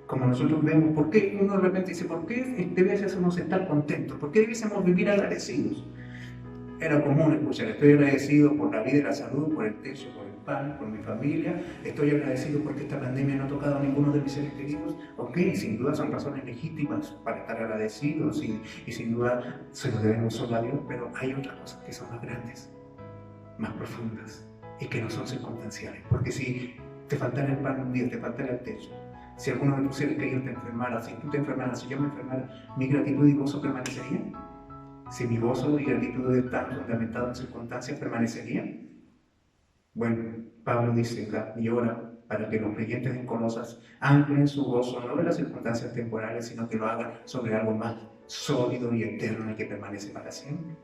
Como nosotros vemos, ¿por qué uno de repente dice, ¿por qué debiésemos estar contentos? ¿Por qué debiésemos vivir agradecidos? Era común escuchar: estoy agradecido por la vida y la salud, por el techo, por el pan, por mi familia. Estoy agradecido porque esta pandemia no ha tocado a ninguno de mis seres queridos. Ok, sin duda son razones legítimas para estar agradecidos y sin duda se lo debemos solo a Dios, pero hay otras cosas que son más grandes, más profundas y que no son circunstanciales. Porque si te faltara el pan un día, te faltara el techo, si alguno de tus seres queridos te enfermara, si tú te enfermaras, si yo me enfermara, ¿mi gratitud y gozo permanecerían? Si mi gozo y gratitud están fundamentados en circunstancias, ¿permanecerían? Bueno, Pablo dice y ora para que los creyentes en Colosas anclen su gozo no en las circunstancias temporales, sino que lo hagan sobre algo más sólido y eterno y que permanece para siempre.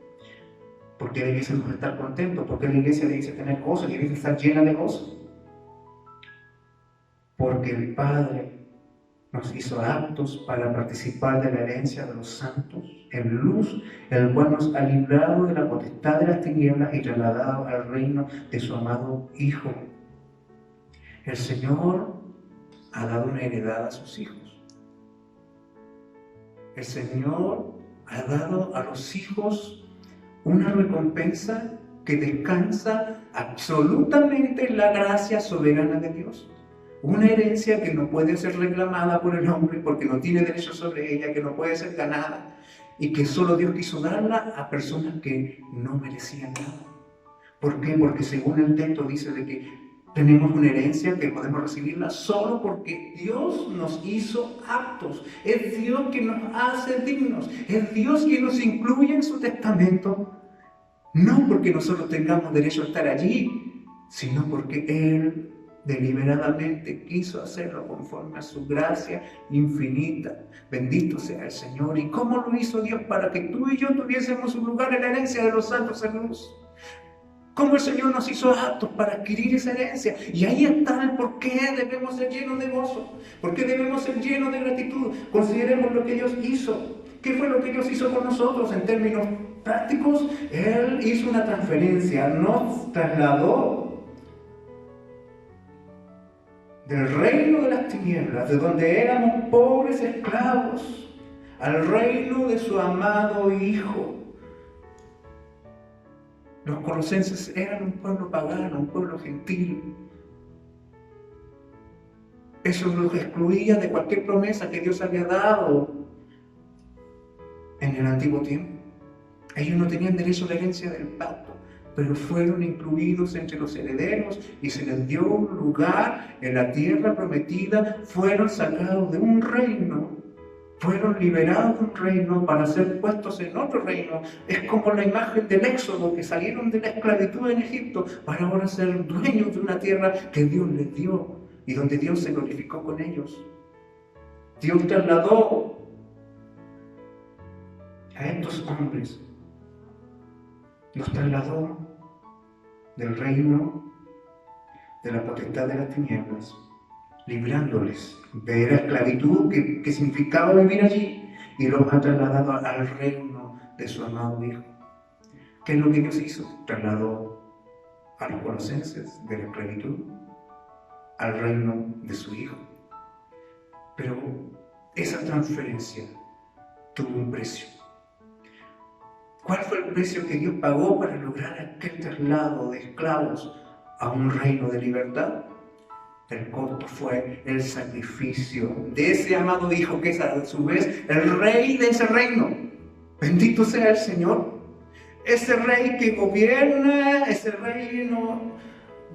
¿Por qué la iglesia debe estar contento? ¿Por qué la iglesia debe tener gozo? Debe estar llena de gozo. Porque el Padre nos hizo aptos para participar de la herencia de los santos en luz, el cual nos ha librado de la potestad de las tinieblas y trasladado al reino de su amado Hijo. El Señor ha dado una heredad a sus hijos. El Señor ha dado a los hijos una recompensa que descansa absolutamente en la gracia soberana de Dios. Una herencia que no puede ser reclamada por el hombre porque no tiene derecho sobre ella, que no puede ser ganada y que solo Dios quiso darla a personas que no merecían nada. ¿Por qué? Porque según el texto dice de que tenemos una herencia que podemos recibirla solo porque Dios nos hizo aptos. Es Dios quien nos hace dignos. Es Dios quien nos incluye en su testamento. No porque nosotros tengamos derecho a estar allí, sino porque Él deliberadamente quiso hacerlo conforme a su gracia infinita. Bendito sea el Señor. ¿Y cómo lo hizo Dios? Para que tú y yo tuviésemos un lugar en la herencia de los santos en luz. cómo el Señor nos hizo aptos para adquirir esa herencia. Y ahí está el por qué debemos ser llenos de gozo, por qué debemos ser llenos de gratitud. Consideremos lo que Dios hizo. ¿Qué fue lo que Dios hizo con nosotros en términos prácticos? Él hizo una transferencia, nos trasladó del reino de las tinieblas, de donde éramos pobres esclavos, al reino de su amado Hijo. Los colosenses eran un pueblo pagano, un pueblo gentil. Eso los excluía de cualquier promesa que Dios había dado en el antiguo tiempo. Ellos no tenían derecho a la herencia del pacto, pero fueron incluidos entre los herederos y se les dio un lugar en la tierra prometida. Fueron sacados de un reino, fueron liberados de un reino para ser puestos en otro reino. Es como la imagen del éxodo, que salieron de la esclavitud en Egipto para ahora ser dueños de una tierra que Dios les dio y donde Dios se glorificó con ellos. Dios trasladó a estos hombres, los trasladó del reino de la potestad de las tinieblas, librándoles de la esclavitud que significaba vivir allí, y los ha trasladado al reino de su amado Hijo. ¿Qué es lo que Dios hizo? Trasladó a los colosenses de la esclavitud al reino de su Hijo. Pero esa transferencia tuvo un precio. ¿Cuál fue el precio que Dios pagó para lograr aquel traslado de esclavos a un reino de libertad? El costo fue el sacrificio de ese amado Hijo, que es a su vez el rey de ese reino. Bendito sea el Señor. Ese rey que gobierna, ese reino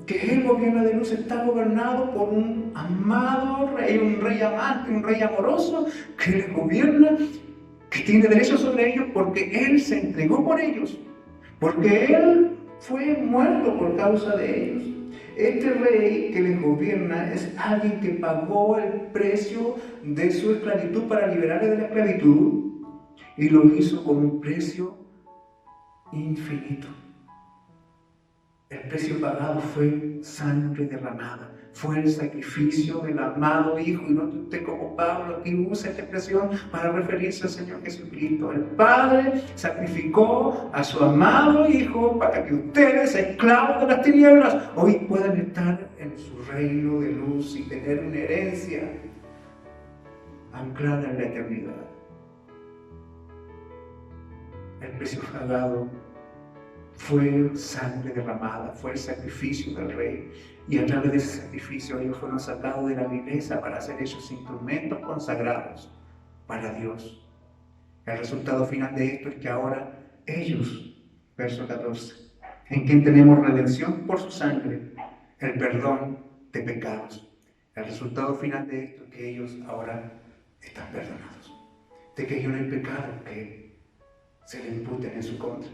que Él gobierna de luz, está gobernado por un amado rey, un rey amante, un rey amoroso, que le gobierna, que tiene derecho sobre ellos porque Él se entregó por ellos, porque Él fue muerto por causa de ellos. Este rey que les gobierna es alguien que pagó el precio de su esclavitud para liberarle de la esclavitud, y lo hizo con un precio infinito. El precio pagado fue sangre derramada, fue el sacrificio del amado Hijo. Y no usted, como Pablo aquí usa esta expresión para referirse al Señor Jesucristo. El Padre sacrificó a su amado Hijo para que ustedes, esclavos de las tinieblas, hoy puedan estar en su reino de luz y tener una herencia anclada en la eternidad. El precio pagado fue sangre derramada, fue el sacrificio del Rey, y a través de ese sacrificio ellos fueron sacados de la vileza para ser esos instrumentos consagrados para Dios. El resultado final de esto es que ahora ellos, verso 14, en quien tenemos redención por su sangre, el perdón de pecados. El resultado final de esto es que ellos ahora están perdonados, de que ellos no hay pecado que se le imputen en su contra,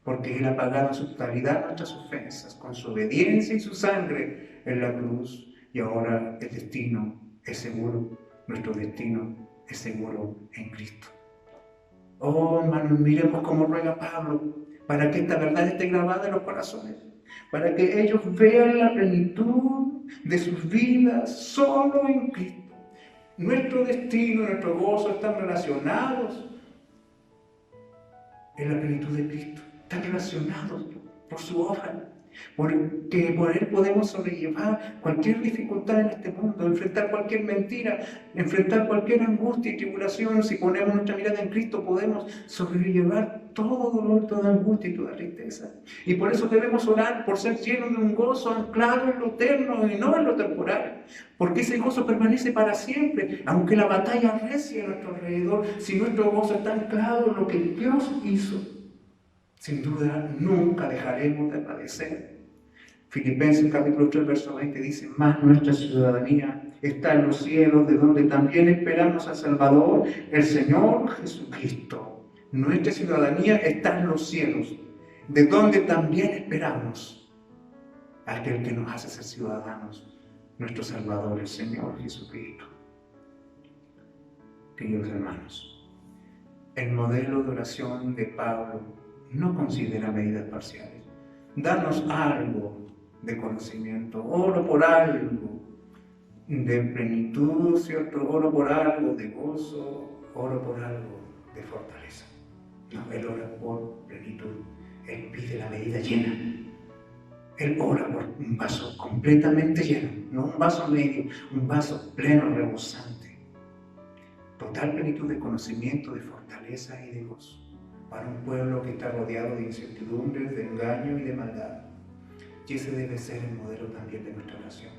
porque Él ha pagado en su totalidad nuestras ofensas con su obediencia y su sangre en la cruz, y ahora el destino es seguro, nuestro destino es seguro en Cristo. Oh, hermanos, miremos cómo ruega Pablo para que esta verdad esté grabada en los corazones, para que ellos vean la plenitud de sus vidas solo en Cristo. Nuestro destino, nuestro gozo están relacionados en la plenitud de Cristo. Están relacionados por su obra, porque por Él podemos sobrellevar cualquier dificultad en este mundo, enfrentar cualquier mentira, enfrentar cualquier angustia y tribulación. Si ponemos nuestra mirada en Cristo, podemos sobrellevar todo dolor, toda angustia y toda tristeza. Y por eso debemos orar por ser llenos de un gozo anclado en lo eterno y no en lo temporal, porque ese gozo permanece para siempre, aunque la batalla arrecie a nuestro alrededor. Si nuestro gozo está anclado en lo que Dios hizo, sin duda nunca dejaremos de padecer. Filipenses capítulo 3 verso 20 dice: mas nuestra ciudadanía está en los cielos, de donde también esperamos al Salvador, el Señor Jesucristo. Nuestra ciudadanía está en los cielos, de donde también esperamos a aquel que nos hace ser ciudadanos, nuestro Salvador, el Señor Jesucristo. Queridos hermanos, el modelo de oración de Pablo no considera medidas parciales. danos algo de conocimiento, oro por algo de plenitud, ¿cierto? Oro por algo de gozo, oro por algo de fortaleza. No, Él ora por plenitud, Él pide la medida llena. Él ora por un vaso completamente lleno, no un vaso medio, un vaso pleno, rebosante. Total plenitud de conocimiento, de fortaleza y de gozo, para un pueblo que está rodeado de incertidumbres, de engaño y de maldad. Y ese debe ser el modelo también de nuestra oración.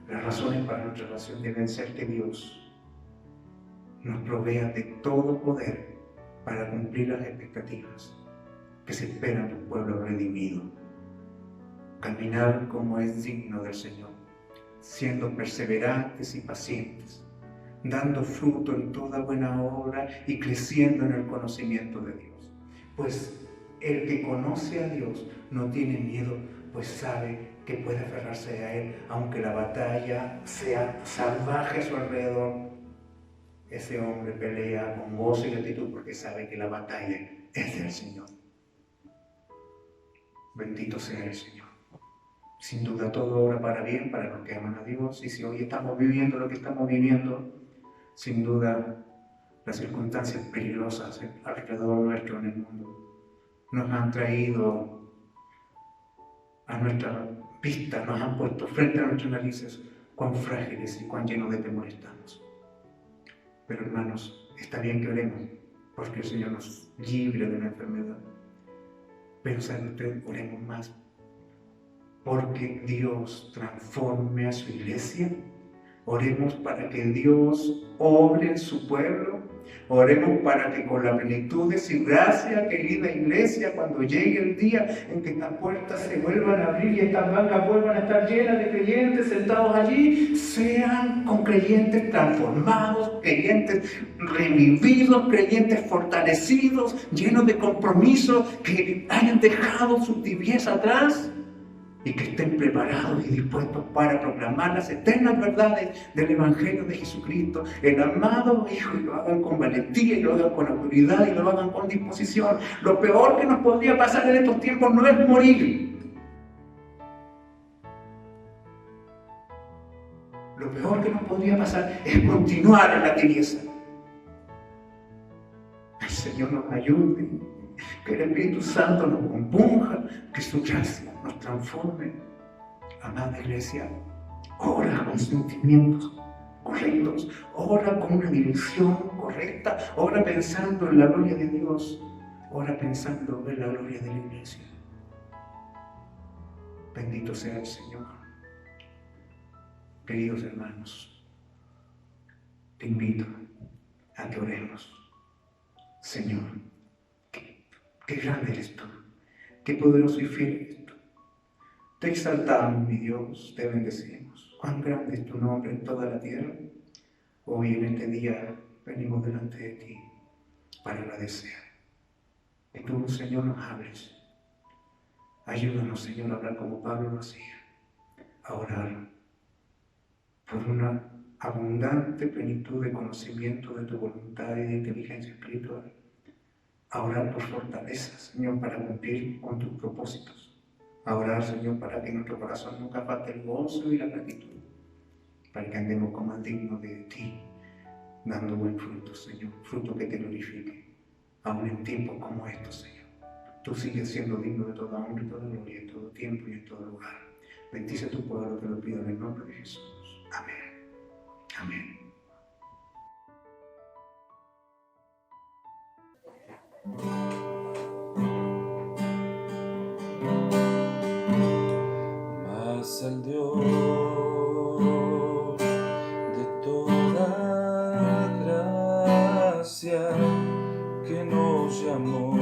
Las razones para nuestra oración deben ser que Dios nos provea de todo poder para cumplir las expectativas que se esperan de un pueblo redimido. Caminar como es digno del Señor, siendo perseverantes y pacientes, dando fruto en toda buena obra y creciendo en el conocimiento de Dios. Pues el que conoce a Dios no tiene miedo, pues sabe que puede aferrarse a Él, aunque la batalla sea salvaje a su alrededor. Ese hombre pelea con gozo y gratitud porque sabe que la batalla es del Señor. Bendito sea el Señor. Sin duda todo obra para bien para los que aman a Dios, y si hoy estamos viviendo lo que estamos viviendo, sin duda las circunstancias peligrosas alrededor nuestro en el mundo nos han traído a nuestra vista, nos han puesto frente a nuestras narices cuán frágiles y cuán llenos de temor estamos. Pero hermanos, está bien que oremos porque el Señor nos libre de la enfermedad. Pero ¿saben ustedes? Oremos más porque Dios transforme a su iglesia. Oremos para que Dios obre en su pueblo. Oremos para que con la plenitud de su gracia, querida iglesia, cuando llegue el día en que estas puertas se vuelvan a abrir y estas bancas vuelvan a estar llenas de creyentes sentados allí, sean con creyentes transformados, creyentes revividos, creyentes fortalecidos, llenos de compromiso, que hayan dejado su tibieza atrás y que estén preparados y dispuestos para proclamar las eternas verdades del Evangelio de Jesucristo, el amado Hijo, y lo hagan con valentía, y lo hagan con autoridad, y lo hagan con disposición. Lo peor que nos podría pasar en estos tiempos no es morir. Lo peor que nos podría pasar es continuar en la tibieza. El Señor nos ayude, que el Espíritu Santo nos compunja, que su gracia nos transforme. Amada iglesia, ora con sentimientos correctos, ora con una dirección correcta, ora pensando en la gloria de Dios, ora pensando en la gloria de la iglesia. Bendito sea el Señor. Queridos hermanos, te invito a que oremos. Señor, qué grande eres tú, qué poderoso y fiel eres tú. Te exaltamos, mi Dios, te bendecimos. Cuán grande es tu nombre en toda la tierra. Hoy en este día venimos delante de ti para agradecer. Que tú, Señor, nos hables. Ayúdanos, Señor, a hablar como Pablo lo hacía, a orar por una abundante plenitud de conocimiento de tu voluntad y de inteligencia espiritual. A orar por fortaleza, Señor, para cumplir con tus propósitos. A orar, Señor, para que en nuestro corazón nunca falte el gozo y la gratitud. Para que andemos como dignos de ti, dando buen fruto, Señor. Fruto que te glorifique, aun en tiempos como estos, Señor. Tú sigues siendo digno de toda honra y toda gloria, en todo tiempo y en todo lugar. Bendice a tu pueblo, te lo pido en el nombre de Jesús. Amén. Amén. Mas el Dios de toda gracia, que nos llamó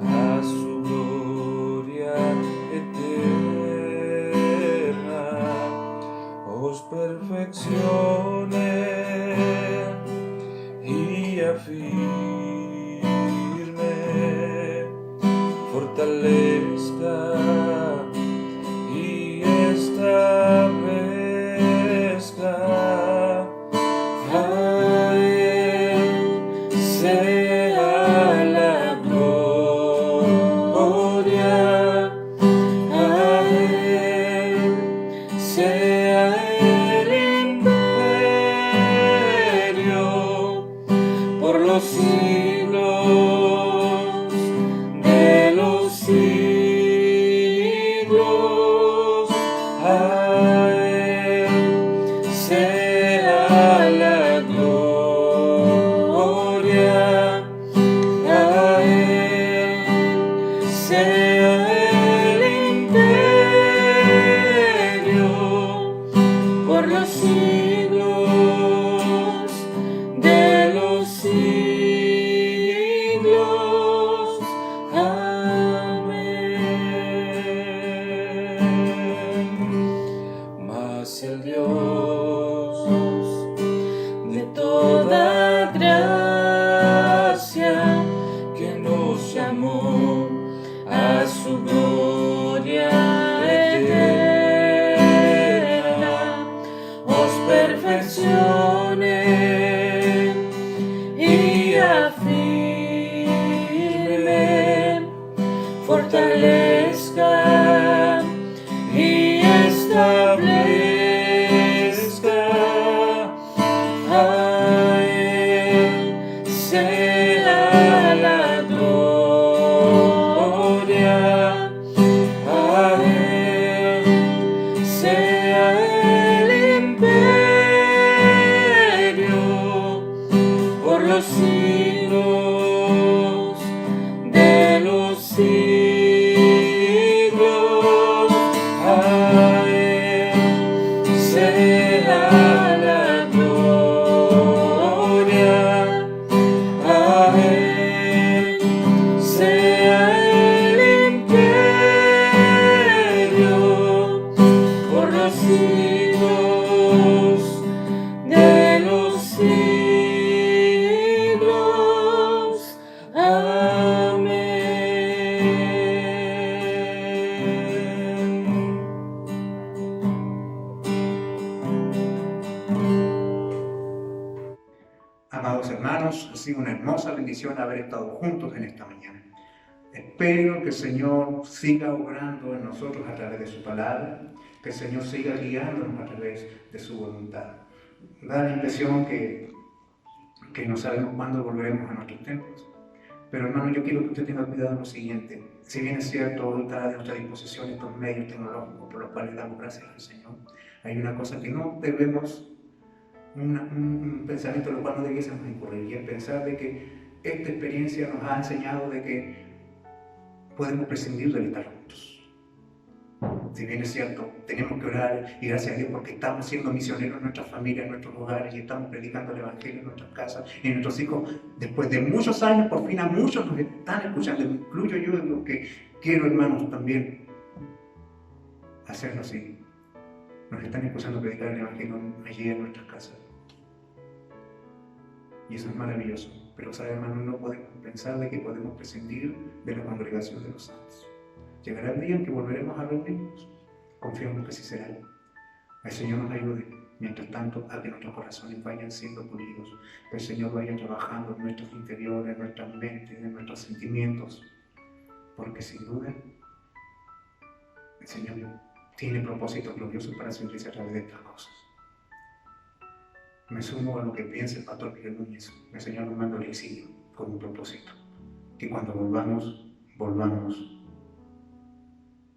a su gloria eterna, os perfeccione y afirme llamó a su gloria eterna, os perfeccione y afirme, fortalezca y establezca. A Él sea la gloria, a Él sea el imperio por los siglos de los siglos. A Él sea la gloria, a Él sea el imperio por los siglos de los siglos. Amén. Amados hermanos, ha sido una hermosa bendición haber estado juntos en esta mañana. Espero que el Señor siga obrando en nosotros a través de su palabra, que el Señor siga guiándonos a través de su voluntad. Da la impresión que no sabemos cuándo volveremos a nuestros templos. Pero hermano, yo quiero que usted tenga cuidado en lo siguiente. Si bien es cierto, hoy está a nuestra disposición estos medios tecnológicos por los cuales damos gracias al Señor, hay una cosa que no debemos, un pensamiento en lo cual no debiésemos incurrir, y es pensar de que esta experiencia nos ha enseñado de que podemos prescindir del estar juntos. Si bien es cierto, tenemos que orar y gracias a Dios porque estamos siendo misioneros en nuestras familias, en nuestros hogares, y estamos predicando el Evangelio en nuestras casas y en nuestros hijos. Después de muchos años, por fin a muchos nos están escuchando, incluyo yo en lo que quiero, hermanos, también hacerlo así. Nos están escuchando predicar el Evangelio allí en nuestras casas. Y eso es maravilloso. Pero, ¿sabe, hermano? No podemos pensar de que podemos prescindir de la congregación de los santos. Llegará el día en que volveremos a reunirnos. Confiamos que así será. El Señor nos ayude, mientras tanto, a que nuestros corazones vayan siendo pulidos, que el Señor vaya trabajando en nuestros interiores, en nuestras mentes, en nuestros sentimientos, porque sin duda el Señor tiene propósitos gloriosos para servirse a través de estas cosas. Me sumo a lo que piensa el pastor Miguel Núñez. El Señor nos manda al exilio con un propósito, que cuando volvamos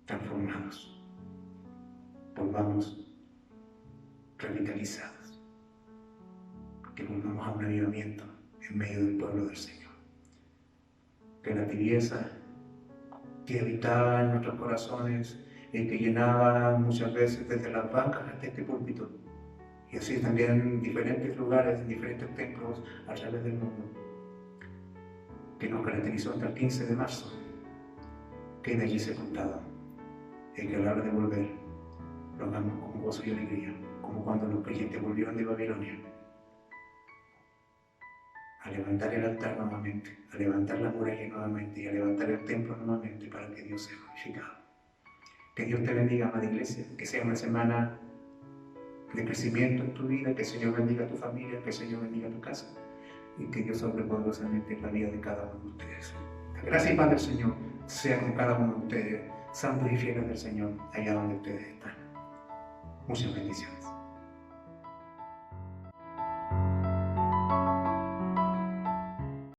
transformados, volvamos revitalizados, que volvamos a un avivamiento en medio del pueblo del Señor. Que la tibieza que habitaba en nuestros corazones y que llenaba muchas veces desde las bancas hasta este púlpito, y así también en diferentes lugares, en diferentes templos a través del mundo, que nos caracterizó hasta el 15 de marzo, quede allí sepultado, y que a la hora de volver lo hagamos con gozo y alegría, como cuando los creyentes volvieron de Babilonia, a levantar el altar nuevamente, a levantar la muralla nuevamente y a levantar el templo nuevamente para que Dios sea glorificado. Que Dios te bendiga, amada iglesia, que sea una semana de crecimiento en tu vida, que el Señor bendiga a tu familia, que el Señor bendiga a tu casa y que Dios obre poderosamente en la vida de cada uno de ustedes. La gracia y paz del Señor sea con cada uno de ustedes, santos y fieles del Señor, allá donde ustedes están. Muchas bendiciones.